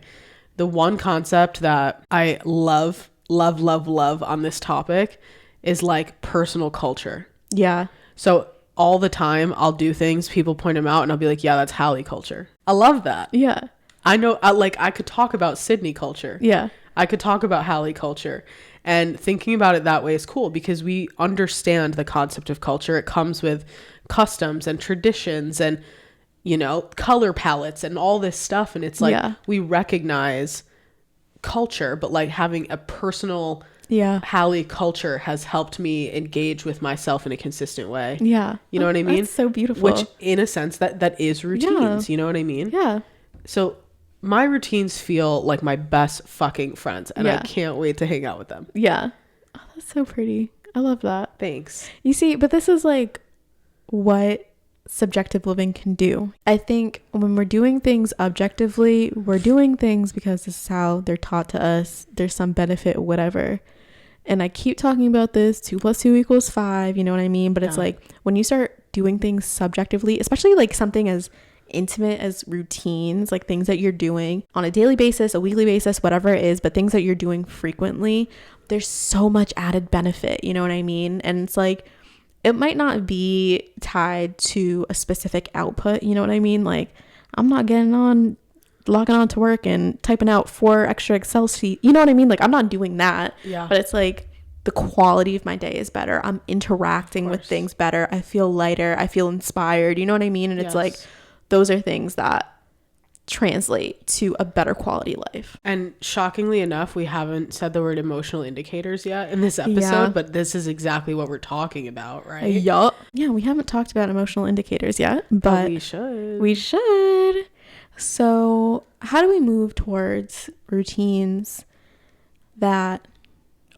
The one concept that I love on this topic is like personal culture. Yeah. So all the time I'll do things, people point them out and I'll be like, yeah, that's Hallie culture. I love that. Yeah. I know, I could talk about Sydney culture. Yeah. I could talk about Hallie culture. And thinking about it that way is cool because we understand the concept of culture. It comes with customs and traditions and, you know, color palettes and all this stuff. And it's like, we recognize culture, but like having a personal Hallie culture has helped me engage with myself in a consistent way. Yeah. You know what I mean? That's so beautiful. Which in a sense that is routines. You know what I mean? Yeah. So my routines feel like my best fucking friends and I can't wait to hang out with them. Yeah. Oh, that's so pretty. I love that. Thanks. You see, but this is like what subjective living can do. I think when we're doing things objectively, we're doing things because this is how they're taught to us. There's some benefit, whatever. And I keep talking about this 2 + 2 = 5, you know what I mean? But it's like when you start doing things subjectively, especially like something as intimate as routines, like things that you're doing on a daily basis, a weekly basis, whatever it is, but things that you're doing frequently, there's so much added benefit, you know what I mean? And it's like, it might not be tied to a specific output, you know what I mean? Like, I'm not logging on to work and typing out 4 extra Excel sheets, you know what I mean? Like, I'm not doing that. Yeah. But it's like the quality of my day is better. I'm interacting with things better. I feel lighter. I feel inspired, you know what I mean? And it's like, those are things that translate to a better quality life. And shockingly enough, we haven't said the word emotional indicators yet in this episode, but this is exactly what we're talking about, right? Yup. Yeah, we haven't talked about emotional indicators yet, but we should. We should. So how do we move towards routines that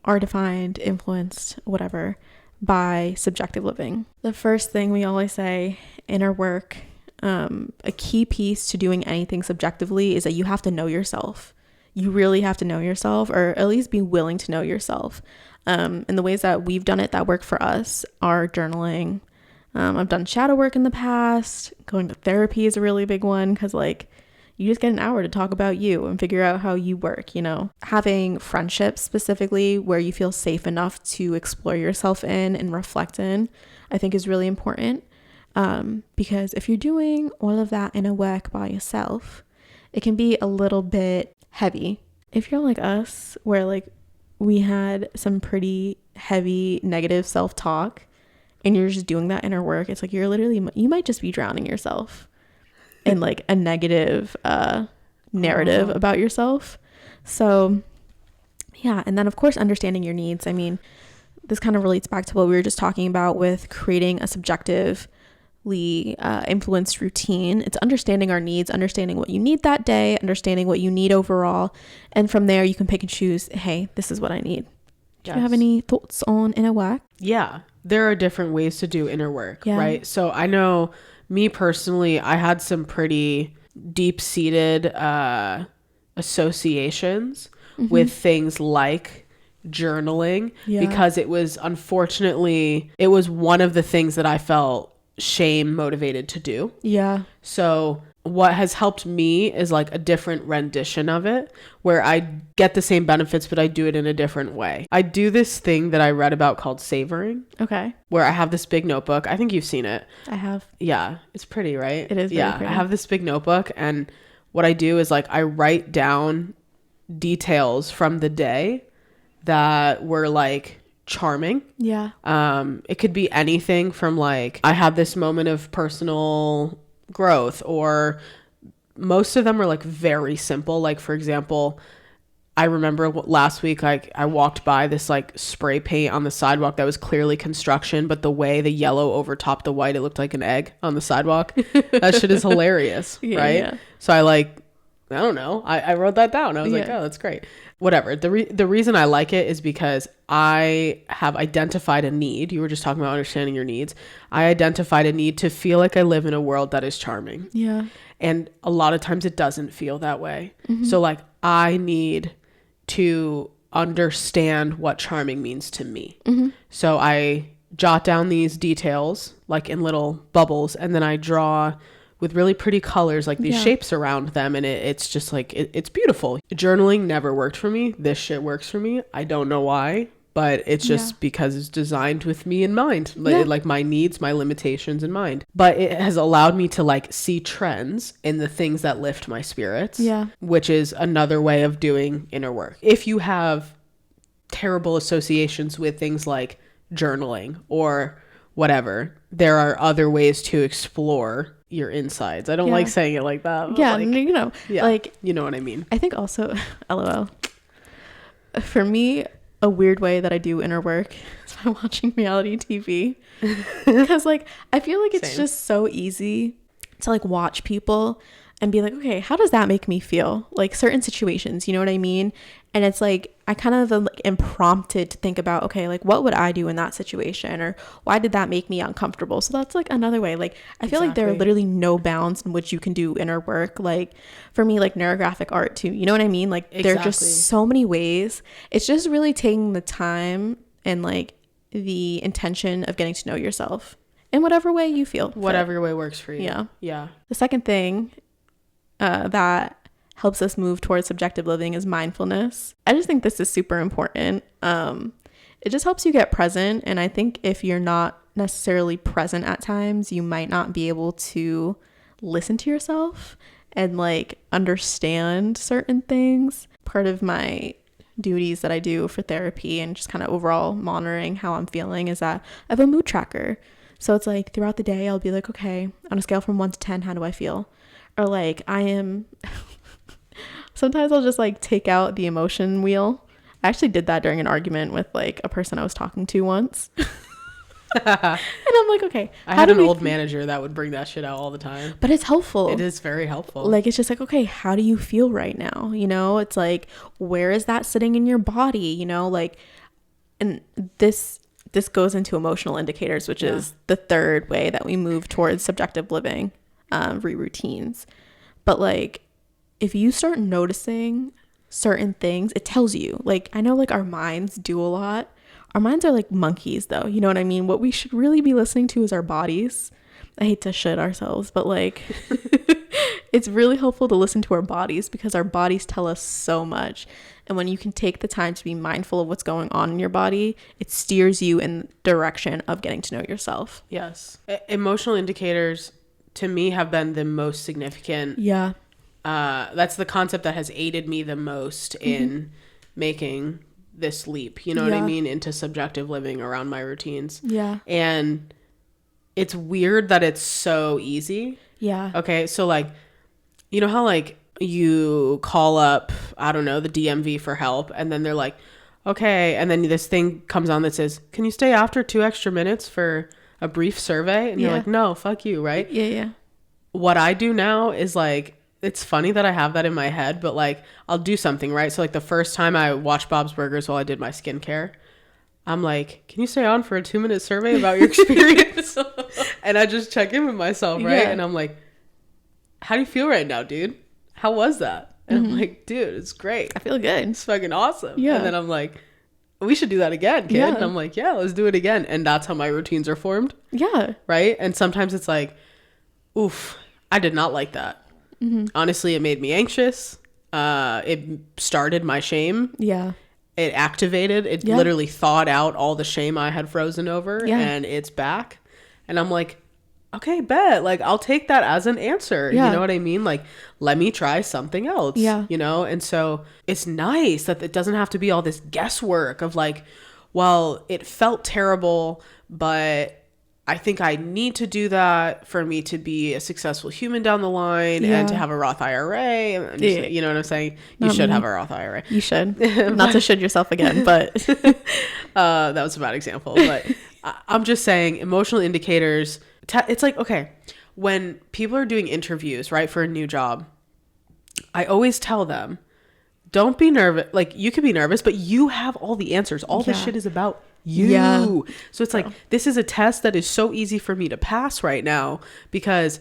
are defined, influenced, whatever, by subjective living? The first thing we always say in our work, a key piece to doing anything subjectively is that you have to know yourself. You really have to know yourself, or at least be willing to know yourself. And the ways that we've done it that work for us are journaling. I've done shadow work in the past. Going to therapy is a really big one because like you just get an hour to talk about you and figure out how you work, you know. Having friendships specifically where you feel safe enough to explore yourself in and reflect in, I think is really important. Because if you're doing all of that in a work by yourself, it can be a little bit heavy. If you're like us, where like we had some pretty heavy negative self-talk and you're just doing that inner work, it's like you might just be drowning yourself in like a negative narrative about yourself. So yeah, and then of course understanding your needs. I mean, this kind of relates back to what we were just talking about with creating a subjectively influenced routine. It's understanding our needs, understanding what you need that day, understanding what you need overall, and from there you can pick and choose, hey, this is what I need. Do you have any thoughts on inner work? Yeah, there are different ways to do inner work, right? So I know me personally, I had some pretty deep-seated associations with things like journaling because it was one of the things that I felt shame motivated to do. Yeah. So what has helped me is like a different rendition of it where I get the same benefits, but I do it in a different way. I do this thing that I read about called savoring. Okay. Where I have this big notebook. I think you've seen it. I have. Yeah. It's pretty, right? It is very pretty. I have this big notebook, and what I do is like I write down details from the day that were like charming. Yeah. It could be anything from like I had this moment of personal growth, or most of them are like very simple. Like for example, I remember last week I walked by this like spray paint on the sidewalk that was clearly construction, but the way the yellow overtopped the white, it looked like an egg on the sidewalk. That shit is hilarious. Yeah, right? Yeah. So I don't know. I wrote that down. I was like, oh, that's great. Whatever. The reason I like it is because I have identified a need. You were just talking about understanding your needs. I identified a need to feel like I live in a world that is charming. Yeah. And a lot of times it doesn't feel that way. Mm-hmm. So like I need to understand what charming means to me. Mm-hmm. So I jot down these details like in little bubbles, and then I draw with really pretty colors, like these shapes around them. And it's just like, it's beautiful. Journaling never worked for me. This shit works for me. I don't know why, but it's just because it's designed with me in mind, like my needs, my limitations in mind. But it has allowed me to like see trends in the things that lift my spirits, which is another way of doing inner work. If you have terrible associations with things like journaling or whatever, there are other ways to explore your insides. I don't like saying it like that. Yeah, like, like, you know what I mean? I think also, LOL, for me, a weird way that I do inner work is by watching reality TV. Because like, I feel like it's just so easy to like watch people and be like, okay, how does that make me feel? Like certain situations, you know what I mean? And it's like, I kind of am prompted to think about, okay, like what would I do in that situation? Or why did that make me uncomfortable? So that's like another way. Like, I feel like there are literally no bounds in which you can do inner work. Like for me, like neurographic art too, you know what I mean? Like there are just so many ways. It's just really taking the time and like the intention of getting to know yourself in whatever way you feel. Whatever way works for you. Yeah. Yeah. The second thing that helps us move towards subjective living is mindfulness. I just think this is super important. It just helps you get present. And I think if you're not necessarily present at times, you might not be able to listen to yourself and like understand certain things. Part of my duties that I do for therapy and just kind of overall monitoring how I'm feeling is that I have a mood tracker. So it's like throughout the day, I'll be like, okay, on a scale from 1 to 10, how do I feel? Or like sometimes I'll just like take out the emotion wheel. I actually did that during an argument with like a person I was talking to once. And I'm like, okay. I had an old manager that would bring that shit out all the time. But it's helpful. It is very helpful. Like, it's just like, okay, how do you feel right now? You know, it's like, where is that sitting in your body? You know, like, and this goes into emotional indicators, which is the third way that we move towards subjective living. Routines. But like if you start noticing certain things, it tells you. Like I know like our minds do a lot. Our minds are like monkeys though, you know what I mean? What we should really be listening to is our bodies. I hate to shit ourselves, but like it's really helpful to listen to our bodies because our bodies tell us so much. And when you can take the time to be mindful of what's going on in your body, it steers you in the direction of getting to know yourself. Yes. Emotional indicators to me have been the most significant. Yeah. That's the concept that has aided me the most in making this leap, you know what I mean, into subjective living around my routines. Yeah. And it's weird that it's so easy. Yeah. Okay. So like, you know how like you call up, I don't know, the DMV for help, and then they're like, okay. And then this thing comes on that says, can you stay after 2 extra minutes for a brief survey? And you're like, no, fuck you, right? Yeah. What I do now is like, it's funny that I have that in my head, but like I'll do something, right? So like the first time I watched Bob's Burgers while I did my skincare, I'm like, can you stay on for a 2-minute survey about your experience? And I just check in with myself, right? And I'm like, how do you feel right now, dude? How was that? And I'm like, dude, it's great. I feel good. It's fucking awesome. Yeah. And then I'm like, we should do that again, kid. Yeah. And I'm like, yeah, let's do it again. And that's how my routines are formed. Yeah. Right? And sometimes it's like, oof, I did not like that. Honestly, it made me anxious. It started my shame. Yeah. It activated. It literally thawed out all the shame I had frozen over, and it's back. And I'm like, okay, bet. Like, I'll take that as an answer. You know what I mean? Like, let me try something else. Yeah. You know? And so it's nice that it doesn't have to be all this guesswork of like, well, it felt terrible, but I think I need to do that for me to be a successful human down the line and to have a Roth IRA. You know what I'm saying? You should have a Roth IRA. You should. Not to should yourself again, but that was a bad example. But I'm just saying emotional indicators. It's like, okay, when people are doing interviews, right, for a new job, I always tell them, don't be nervous. Like, you could be nervous, but you have all the answers. All this shit is about you. So it's like, this is a test that is so easy for me to pass right now because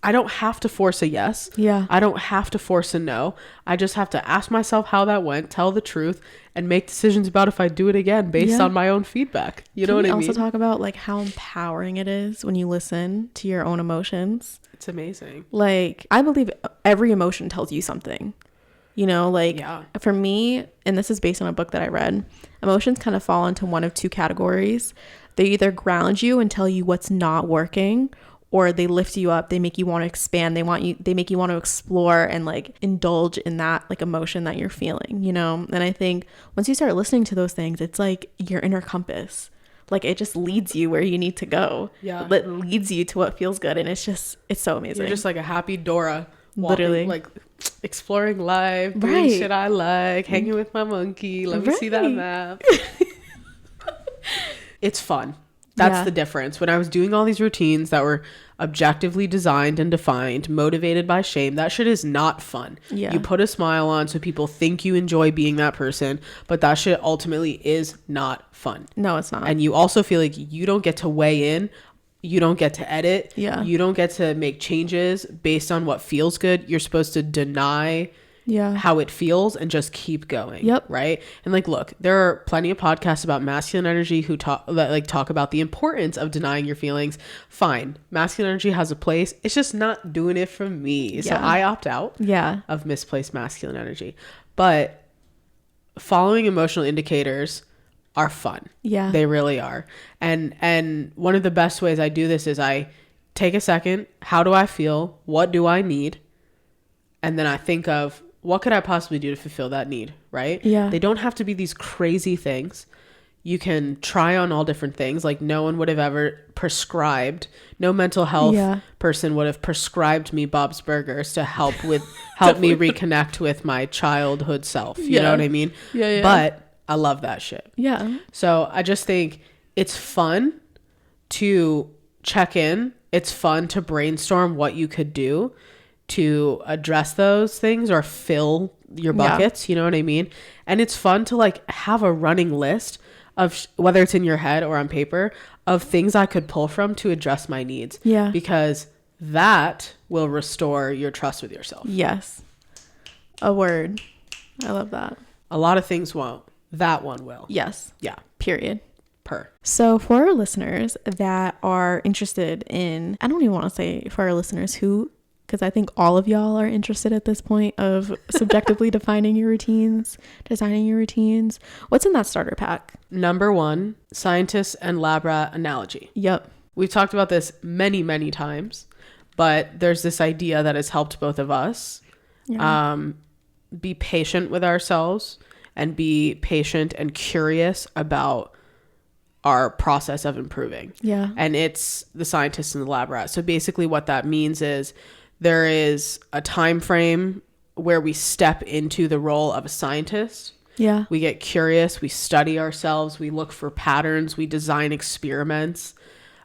I don't have to force a yes. I don't have to force a no. I just have to ask myself how that went, tell the truth, and make decisions about if I do it again based on my own feedback. You know what I mean? Can we also talk about like how empowering it is when you listen to your own emotions? It's amazing. Like, I believe every emotion tells you something. You know, like for me, and this is based on a book that I read, emotions kind of fall into one of two categories. They either ground you and tell you what's not working, or they lift you up. They make you want to expand. They make you want to explore and like indulge in that like emotion that you're feeling, you know? And I think once you start listening to those things, it's like your inner compass. Like, it just leads you where you need to go. It leads you to what feels good. And it's so amazing. You're just like a happy Dora. Literally. Like exploring life, doing shit I like, hanging with my monkey. Let me see that map. It's fun. That's the difference. When I was doing all these routines that were objectively designed and defined, motivated by shame, that shit is not fun. You put a smile on so people think you enjoy being that person, but that shit ultimately is not fun. No, it's not. And you also feel like you don't get to weigh in. You don't get to edit. You don't get to make changes based on what feels good. You're supposed to deny how it feels and just keep going. Right. And like, look, there are plenty of podcasts about masculine energy who talk about the importance of denying your feelings. Fine. Masculine energy has a place. It's just not doing it for me. So I opt out of misplaced masculine energy. But following emotional indicators are fun. They really are. And one of the best ways I do this is I take a second. How do I feel? What do I need? And then I think of, what could I possibly do to fulfill that need? Right? They don't have to be these crazy things. You can try on all different things. Like, no one would have ever prescribed, no mental health person would have prescribed me Bob's Burgers to help me reconnect with my childhood self. You know what I mean? But I love that shit. So I just think it's fun to check in. It's fun to brainstorm what you could do to address those things or fill your buckets. You know what I mean? And it's fun to like have a running list of whether it's in your head or on paper of things I could pull from to address my needs. Because that will restore your trust with yourself. A word. I love that. A lot of things won't. That one will. Period. So for our listeners that are interested in, I don't even want to say for our listeners who, because I think all of y'all are interested at this point of subjectively defining your routines, designing your routines. What's in that starter pack? Number 1, scientist and lab rat analogy. We've talked about this many, many times, but there's this idea that has helped both of us be patient with ourselves and be patient and curious about our process of improving. And it's the scientist and the lab rat. So basically what that means is there is a time frame where we step into the role of a scientist. We get curious, we study ourselves, we look for patterns, we design experiments.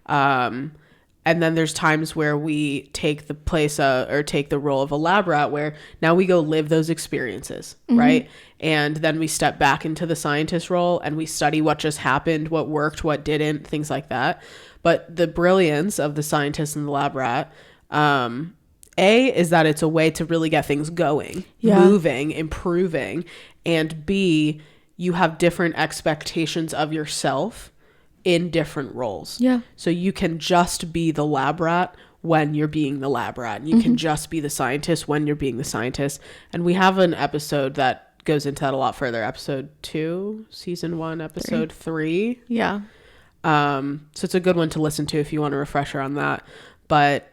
And then there's times where we take the place or take the role of a lab rat, where now we go live those experiences, right? And then we step back into the scientist role and we study what just happened, what worked, what didn't, things like that. But the brilliance of the scientist and the lab rat, A, is that it's a way to really get things going, moving, improving. And B, you have different expectations of yourself in different roles. So you can just be the lab rat when you're being the lab rat, and you can just be the scientist when you're being the scientist. And we have an episode that goes into that a lot further. Episode 2, season 1, episode 3. Yeah. So it's a good one to listen to if you want a refresher on that. But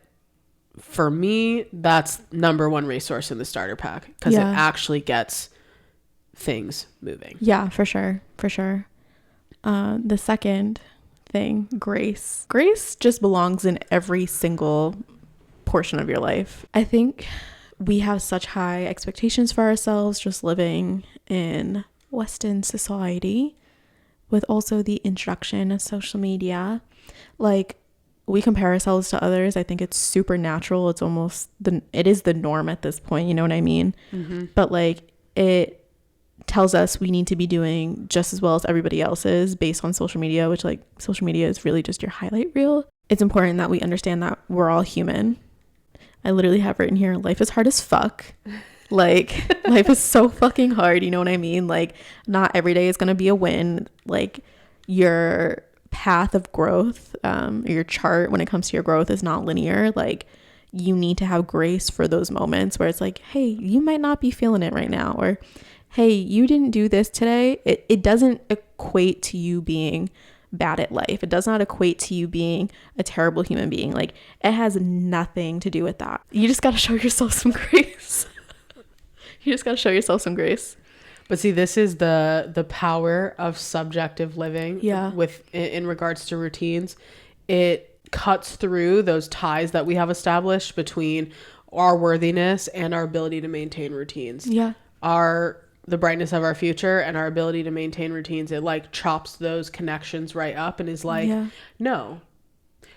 for me, that's number one resource in the starter pack, because it actually gets things moving. Yeah, for sure. For sure. The second thing, grace. Grace just belongs in every single portion of your life. I think we have such high expectations for ourselves just living in Western society, with also the introduction of social media. Like, we compare ourselves to others. I think it's super natural. It's almost it is the norm at this point, you know what I mean? But like, it tells us we need to be doing just as well as everybody else is based on social media, which, like, social media is really just your highlight reel. It's important that we understand that we're all human. I literally have written here, life is hard as fuck. Like, life is so fucking hard, you know what I mean? Like, not every day is going to be a win. Like, your path of growth, your chart when it comes to your growth is not linear. Like, you need to have grace for those moments where it's like, hey, you might not be feeling it right now, or hey, you didn't do this today. It doesn't equate to you being bad at life. It does not equate to you being a terrible human being. Like, it has nothing to do with that. You just got to show yourself some grace. You just got to show yourself some grace. But see, this is the power of subjective living. In regards to routines. It cuts through those ties that we have established between our worthiness and our ability to maintain routines. The brightness of our future and our ability to maintain routines. It like chops those connections right up and is like, no,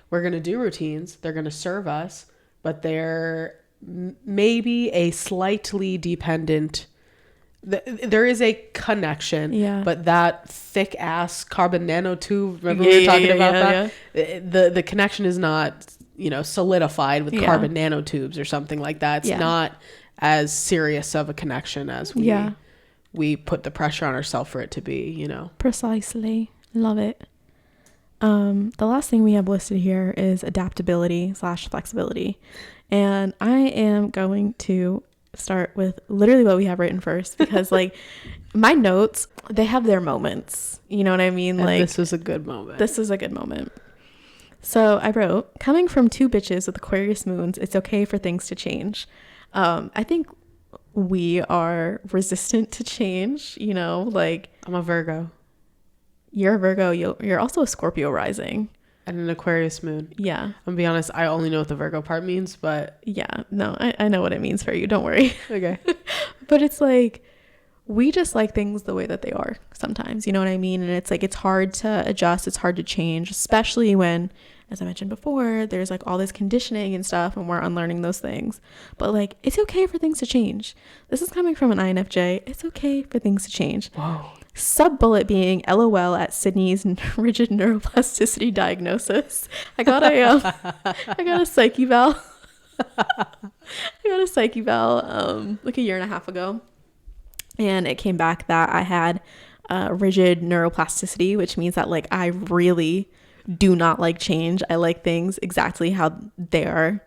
we're going to do routines. They're going to serve us, but they're maybe a slightly dependent. There is a connection, but that thick ass carbon nanotube, remember we were talking about that? The connection is not, solidified with carbon nanotubes or something like that. It's not as serious of a connection as we put the pressure on ourselves for it to be, Precisely. Love it. The last thing we have listed here is adaptability / flexibility. And I am going to start with literally what we have written first, because like my notes, they have their moments. You know what I mean? And like, this was a good moment. This is a good moment. So I wrote, coming from 2 bitches with Aquarius moons, it's okay for things to change. I think we are resistant to change, like, I'm a Virgo. You're a Virgo. You're also a Scorpio rising. And an Aquarius moon. Yeah. I'm gonna be honest, I only know what the Virgo part means, but... Yeah, no, I know what it means for you. Don't worry. Okay. But it's like, we just like things the way that they are sometimes, you know what I mean? And it's like, it's hard to adjust. It's hard to change, especially when, as I mentioned before, there's like all this conditioning and stuff, and we're unlearning those things. But like, it's okay for things to change. This is coming from an INFJ. It's okay for things to change. Whoa. Sub-bullet being LOL at Sydney's rigid neuroplasticity diagnosis. I got a psyche val. Like a year and a half ago. And it came back that I had rigid neuroplasticity, which means that like I really do not like change. I like things exactly how they are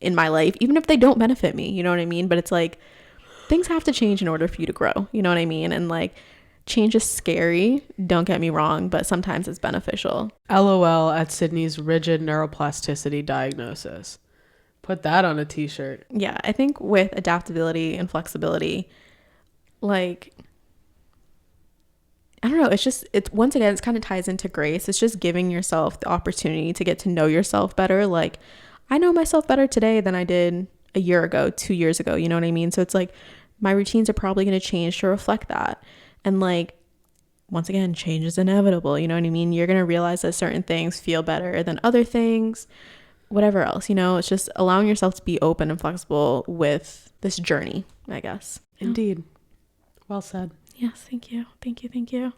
in my life, even if they don't benefit me, you know what I mean? But it's like, things have to change in order for you to grow, you know what I mean? And like, change is scary, don't get me wrong, but sometimes it's beneficial. LOL at Sydney's rigid neuroplasticity diagnosis. Put that on a t-shirt. Yeah, I think with adaptability and flexibility, like, I don't know, it's once again, it's kind of ties into grace. It's just giving yourself the opportunity to get to know yourself better. Like, I know myself better today than I did a year ago, 2 years ago, you know what I mean? So it's like, my routines are probably going to change to reflect that. And like, once again, change is inevitable. You know what I mean? You're going to realize that certain things feel better than other things, whatever else, it's just allowing yourself to be open and flexible with this journey, I guess. Indeed. Well said. Yes. Thank you. Thank you. Thank you.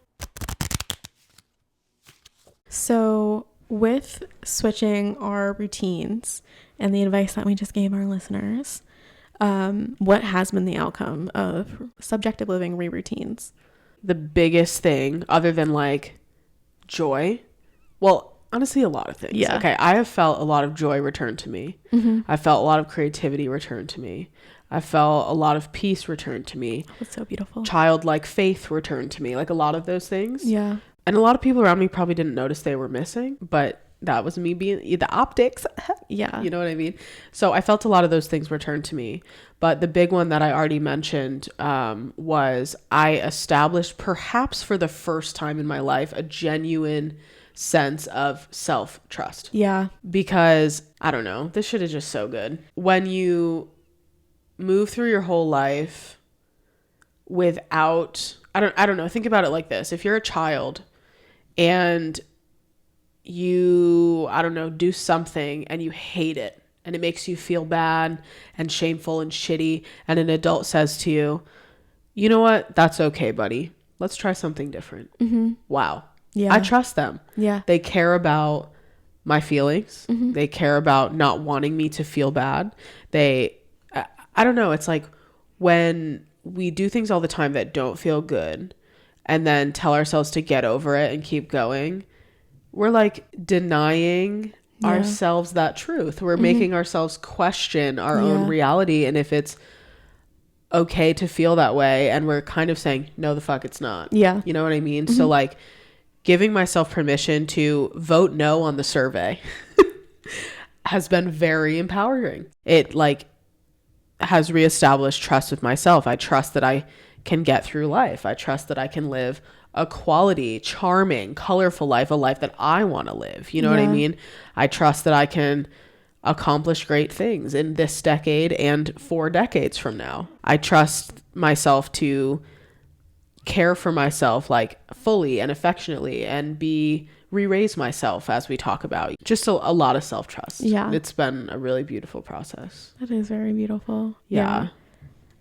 So with switching our routines and the advice that we just gave our listeners, what has been the outcome of subjective living re-routines? The biggest thing, other than like joy, well, Honestly, a lot of things. Yeah. Okay, I have felt a lot of joy return to me. Mm-hmm. I felt a lot of creativity return to me. I felt a lot of peace return to me. Oh, that's so beautiful. Childlike faith return to me. Like a lot of those things. Yeah. And a lot of people around me probably didn't notice they were missing, but that was me being the optics. Yeah. You know what I mean? So I felt a lot of those things return to me. But the big one that I already mentioned was I established, perhaps for the first time in my life, a genuine sense of self-trust. Yeah. Because, I don't know, this shit is just so good. When you move through your whole life without, I don't know, think about it like this. If you're a child and you, I don't know, do something and you hate it and it makes you feel bad and shameful and shitty, and an adult says to you, you know what, that's okay, buddy, let's try something different. Mm-hmm. Wow. Yeah. I trust them. Yeah. They care about my feelings. Mm-hmm. They care about not wanting me to feel bad. I don't know, it's like when we do things all the time that don't feel good and then tell ourselves to get over it and keep going, we're like denying ourselves that truth. We're making ourselves question our own reality, and if it's okay to feel that way, and we're kind of saying, no, the fuck it's not. Yeah. You know what I mean? Mm-hmm. So like giving myself permission to vote no on the survey has been very empowering. It like has reestablished trust with myself. I trust that I can get through life. I trust that I can live a quality, charming, colorful life, a life that I want to live. You know what I mean? I trust that I can accomplish great things in this decade and 4 decades from now. I trust myself to care for myself like fully and affectionately and re-raise myself, as we talk about. Just a lot of self-trust. Yeah. It's been a really beautiful process. That is very beautiful. Yeah.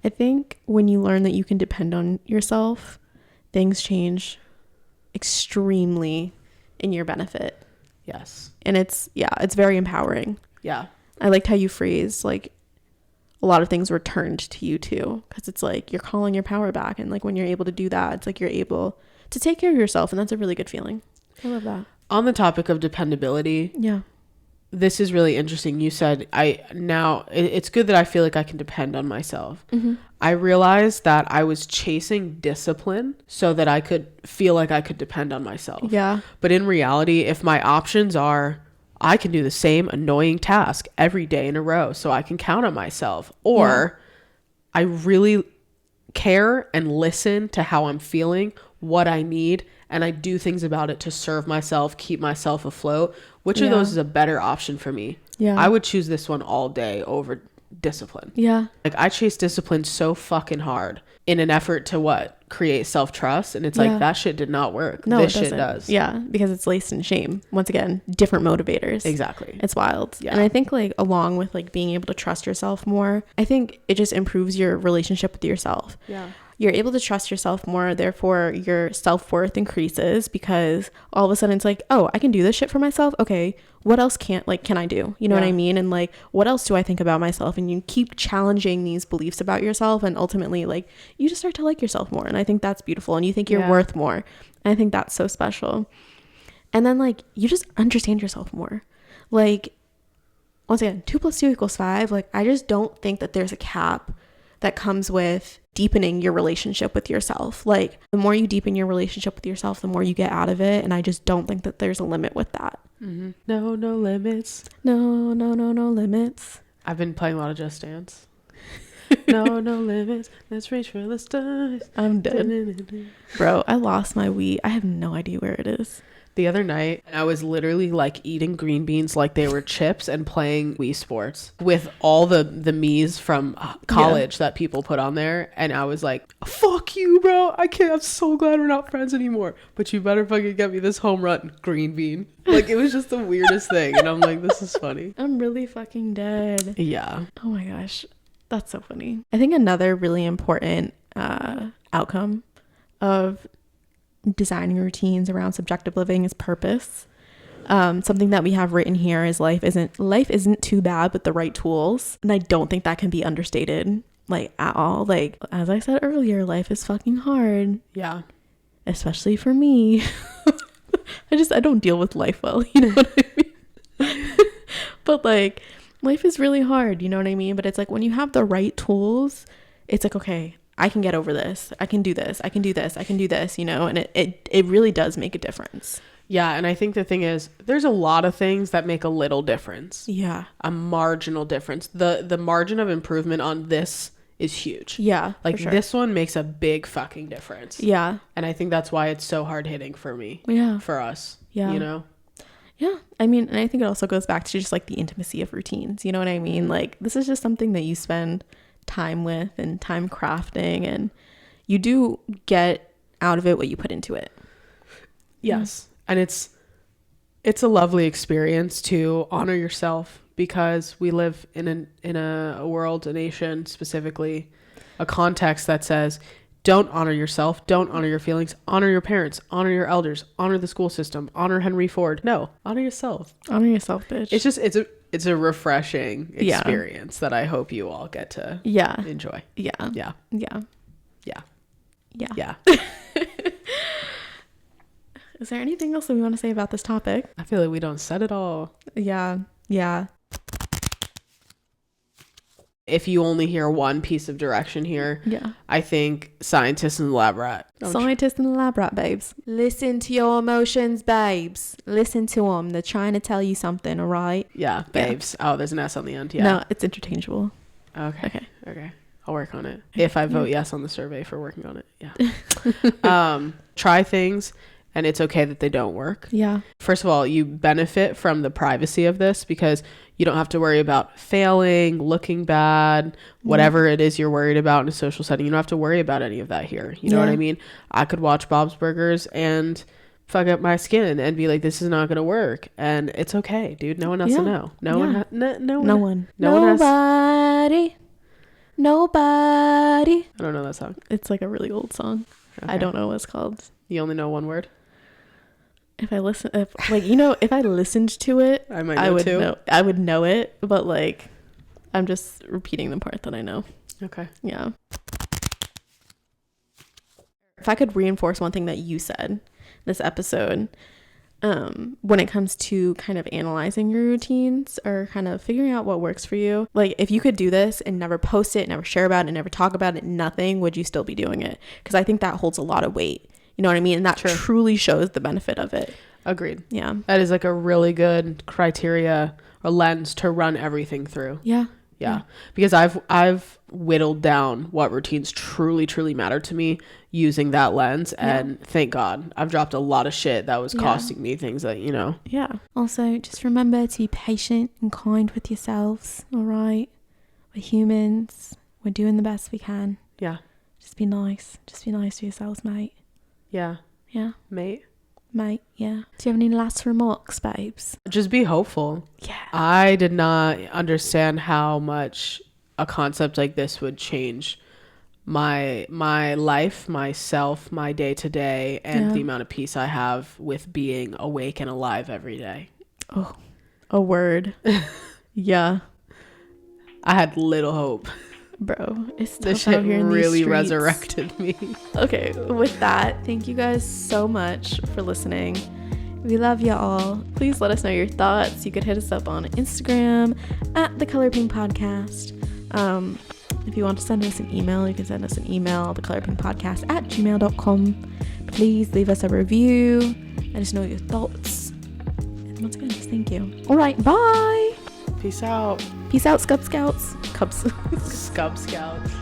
I think when you learn that you can depend on yourself, things change extremely in your benefit. Yes. And it's very empowering. Yeah. I liked how you phrased like a lot of things returned to you too, because it's like you're calling your power back, and like when you're able to do that, it's like you're able to take care of yourself, and that's a really good feeling. I love that. On the topic of dependability, this is really interesting. You said it's good that I feel like I can depend on myself. Mm-hmm. I realized that I was chasing discipline so that I could feel like I could depend on myself. Yeah. But in reality, if my options are I can do the same annoying task every day in a row so I can count on myself, or I really care and listen to how I'm feeling, what I need, and I do things about it to serve myself, keep myself afloat. Which of those is a better option for me? Yeah. I would choose this one all day over discipline. Yeah. Like I chase discipline so fucking hard in an effort to create self-trust, and it's like that shit did not work. No, this shit does. Yeah, because it's laced in shame. Once again, different motivators. Exactly. It's wild. Yeah. And I think like along with like being able to trust yourself more, I think it just improves your relationship with yourself. Yeah. You're able to trust yourself more, therefore your self-worth increases, because all of a sudden it's like, oh, I can do this shit for myself. Okay, what else can I do? You know what I mean? And like, what else do I think about myself? And you keep challenging these beliefs about yourself, and ultimately like you just start to like yourself more. And I think that's beautiful, and you think you're worth more. And I think that's so special. And then like you just understand yourself more. Like once again, 2 + 2 = 5. Like I just don't think that there's a cap that comes with deepening your relationship with yourself. Like the more you deepen your relationship with yourself, the more you get out of it. And I just don't think that there's a limit with that. Mm-hmm. No limits. No limits. I've been playing a lot of Just Dance. No limits. Let's reach for the stars. I'm dead. Bro, I lost my Wii. I have no idea where it is. The other night, I was literally like eating green beans like they were chips and playing Wii Sports with all the me's from college that people put on there. And I was like, fuck you, bro. I'm so glad we're not friends anymore. But you better fucking get me this home run green bean. Like, it was just the weirdest thing. And I'm like, this is funny. I'm really fucking dead. Yeah. Oh my gosh. That's so funny. I think another really important outcome of designing routines around subjective living is purpose. Something that we have written here is life isn't too bad with the right tools. And I don't think that can be understated like at all. Like as I said earlier, life is fucking hard. Yeah. Especially for me. I don't deal with life well, you know what I mean? But like, life is really hard, you know what I mean? But it's like, when you have the right tools, it's like, okay, I can get over this. I can do this. I can do this. I can do this, you know? And it really does make a difference. Yeah. And I think the thing is, there's a lot of things that make a little difference. Yeah. A marginal difference. The margin of improvement on this is huge. Yeah. Like this one makes a big fucking difference. Yeah. And I think that's why it's so hard hitting for me. Yeah. For us. Yeah. You know? Yeah. I mean, and I think it also goes back to just like the intimacy of routines. You know what I mean? Like, this is just something that you spend time with and time crafting, and you do get out of it what you put into it. Yes. And it's a lovely experience to honor yourself, because we live in a world, a nation, specifically a context that says, don't honor yourself, don't honor your feelings, honor your parents, honor your elders, honor the school system, honor Henry Ford. No, honor yourself. Honor yourself, bitch. It's just, it's a refreshing experience that I hope you all get to enjoy. Yeah. Yeah. Yeah. Yeah. Yeah. Yeah. Is there anything else that we want to say about this topic? I feel like we don't said it all. Yeah. Yeah. If you only hear one piece of direction here, I think scientists in the lab rat. Scientists in the lab rat, babes. Listen to your emotions, babes. Listen to them. They're trying to tell you something, all right? Yeah, babes. Yeah. Oh, there's an S on the end. Yeah. No, it's interchangeable. Okay. I'll work on it. If I vote yes on the survey for working on it. Yeah. Try things. And it's okay that they don't work. Yeah. First of all, you benefit from the privacy of this, because you don't have to worry about failing, looking bad, whatever it is you're worried about in a social setting. You don't have to worry about any of that here. You know what I mean? I could watch Bob's Burgers and fuck up my skin and be like, this is not going to work. And it's okay, dude. No one has to know. Nobody. I don't know that song. It's like a really old song. Okay. I don't know what it's called. You only know one word? If I listened to it, I would know it, but like, I'm just repeating the part that I know. Okay. Yeah. If I could reinforce one thing that you said this episode, when it comes to kind of analyzing your routines or kind of figuring out what works for you, like, if you could do this and never post it, never share about it, never talk about it, nothing, would you still be doing it? Because I think that holds a lot of weight. You know what I mean? And that truly shows the benefit of it. Agreed. Yeah. That is like a really good criteria or lens to run everything through. Yeah. Yeah. Because I've whittled down what routines truly matter to me using that lens. And thank God I've dropped a lot of shit that was costing me things that, you know. Yeah. Also, just remember to be patient and kind with yourselves. All right. We're humans. We're doing the best we can. Yeah. Just be nice. Just be nice to yourselves, mate. Yeah. Yeah. Mate, yeah. Do you have any last remarks, babes? Just be hopeful. Yeah. I did not understand how much a concept like this would change my life, myself, my day to day, and the amount of peace I have with being awake and alive every day. Oh, a word. Yeah. I had little hope. Bro, it's tough this shit out here in really these streets. resurrected me. Okay, with that, thank you guys so much for listening. We love you all. Please let us know your thoughts. You could hit us up on Instagram at The Color Pink Podcast. If you want to send us an email, you can send us an email, thecolorpinkpodcast@gmail.com. Please leave us a review. Let us know your thoughts. And once again, just thank you. All right, bye. Peace out. Peace out, Scub Scouts. Cubs. Scub Scouts.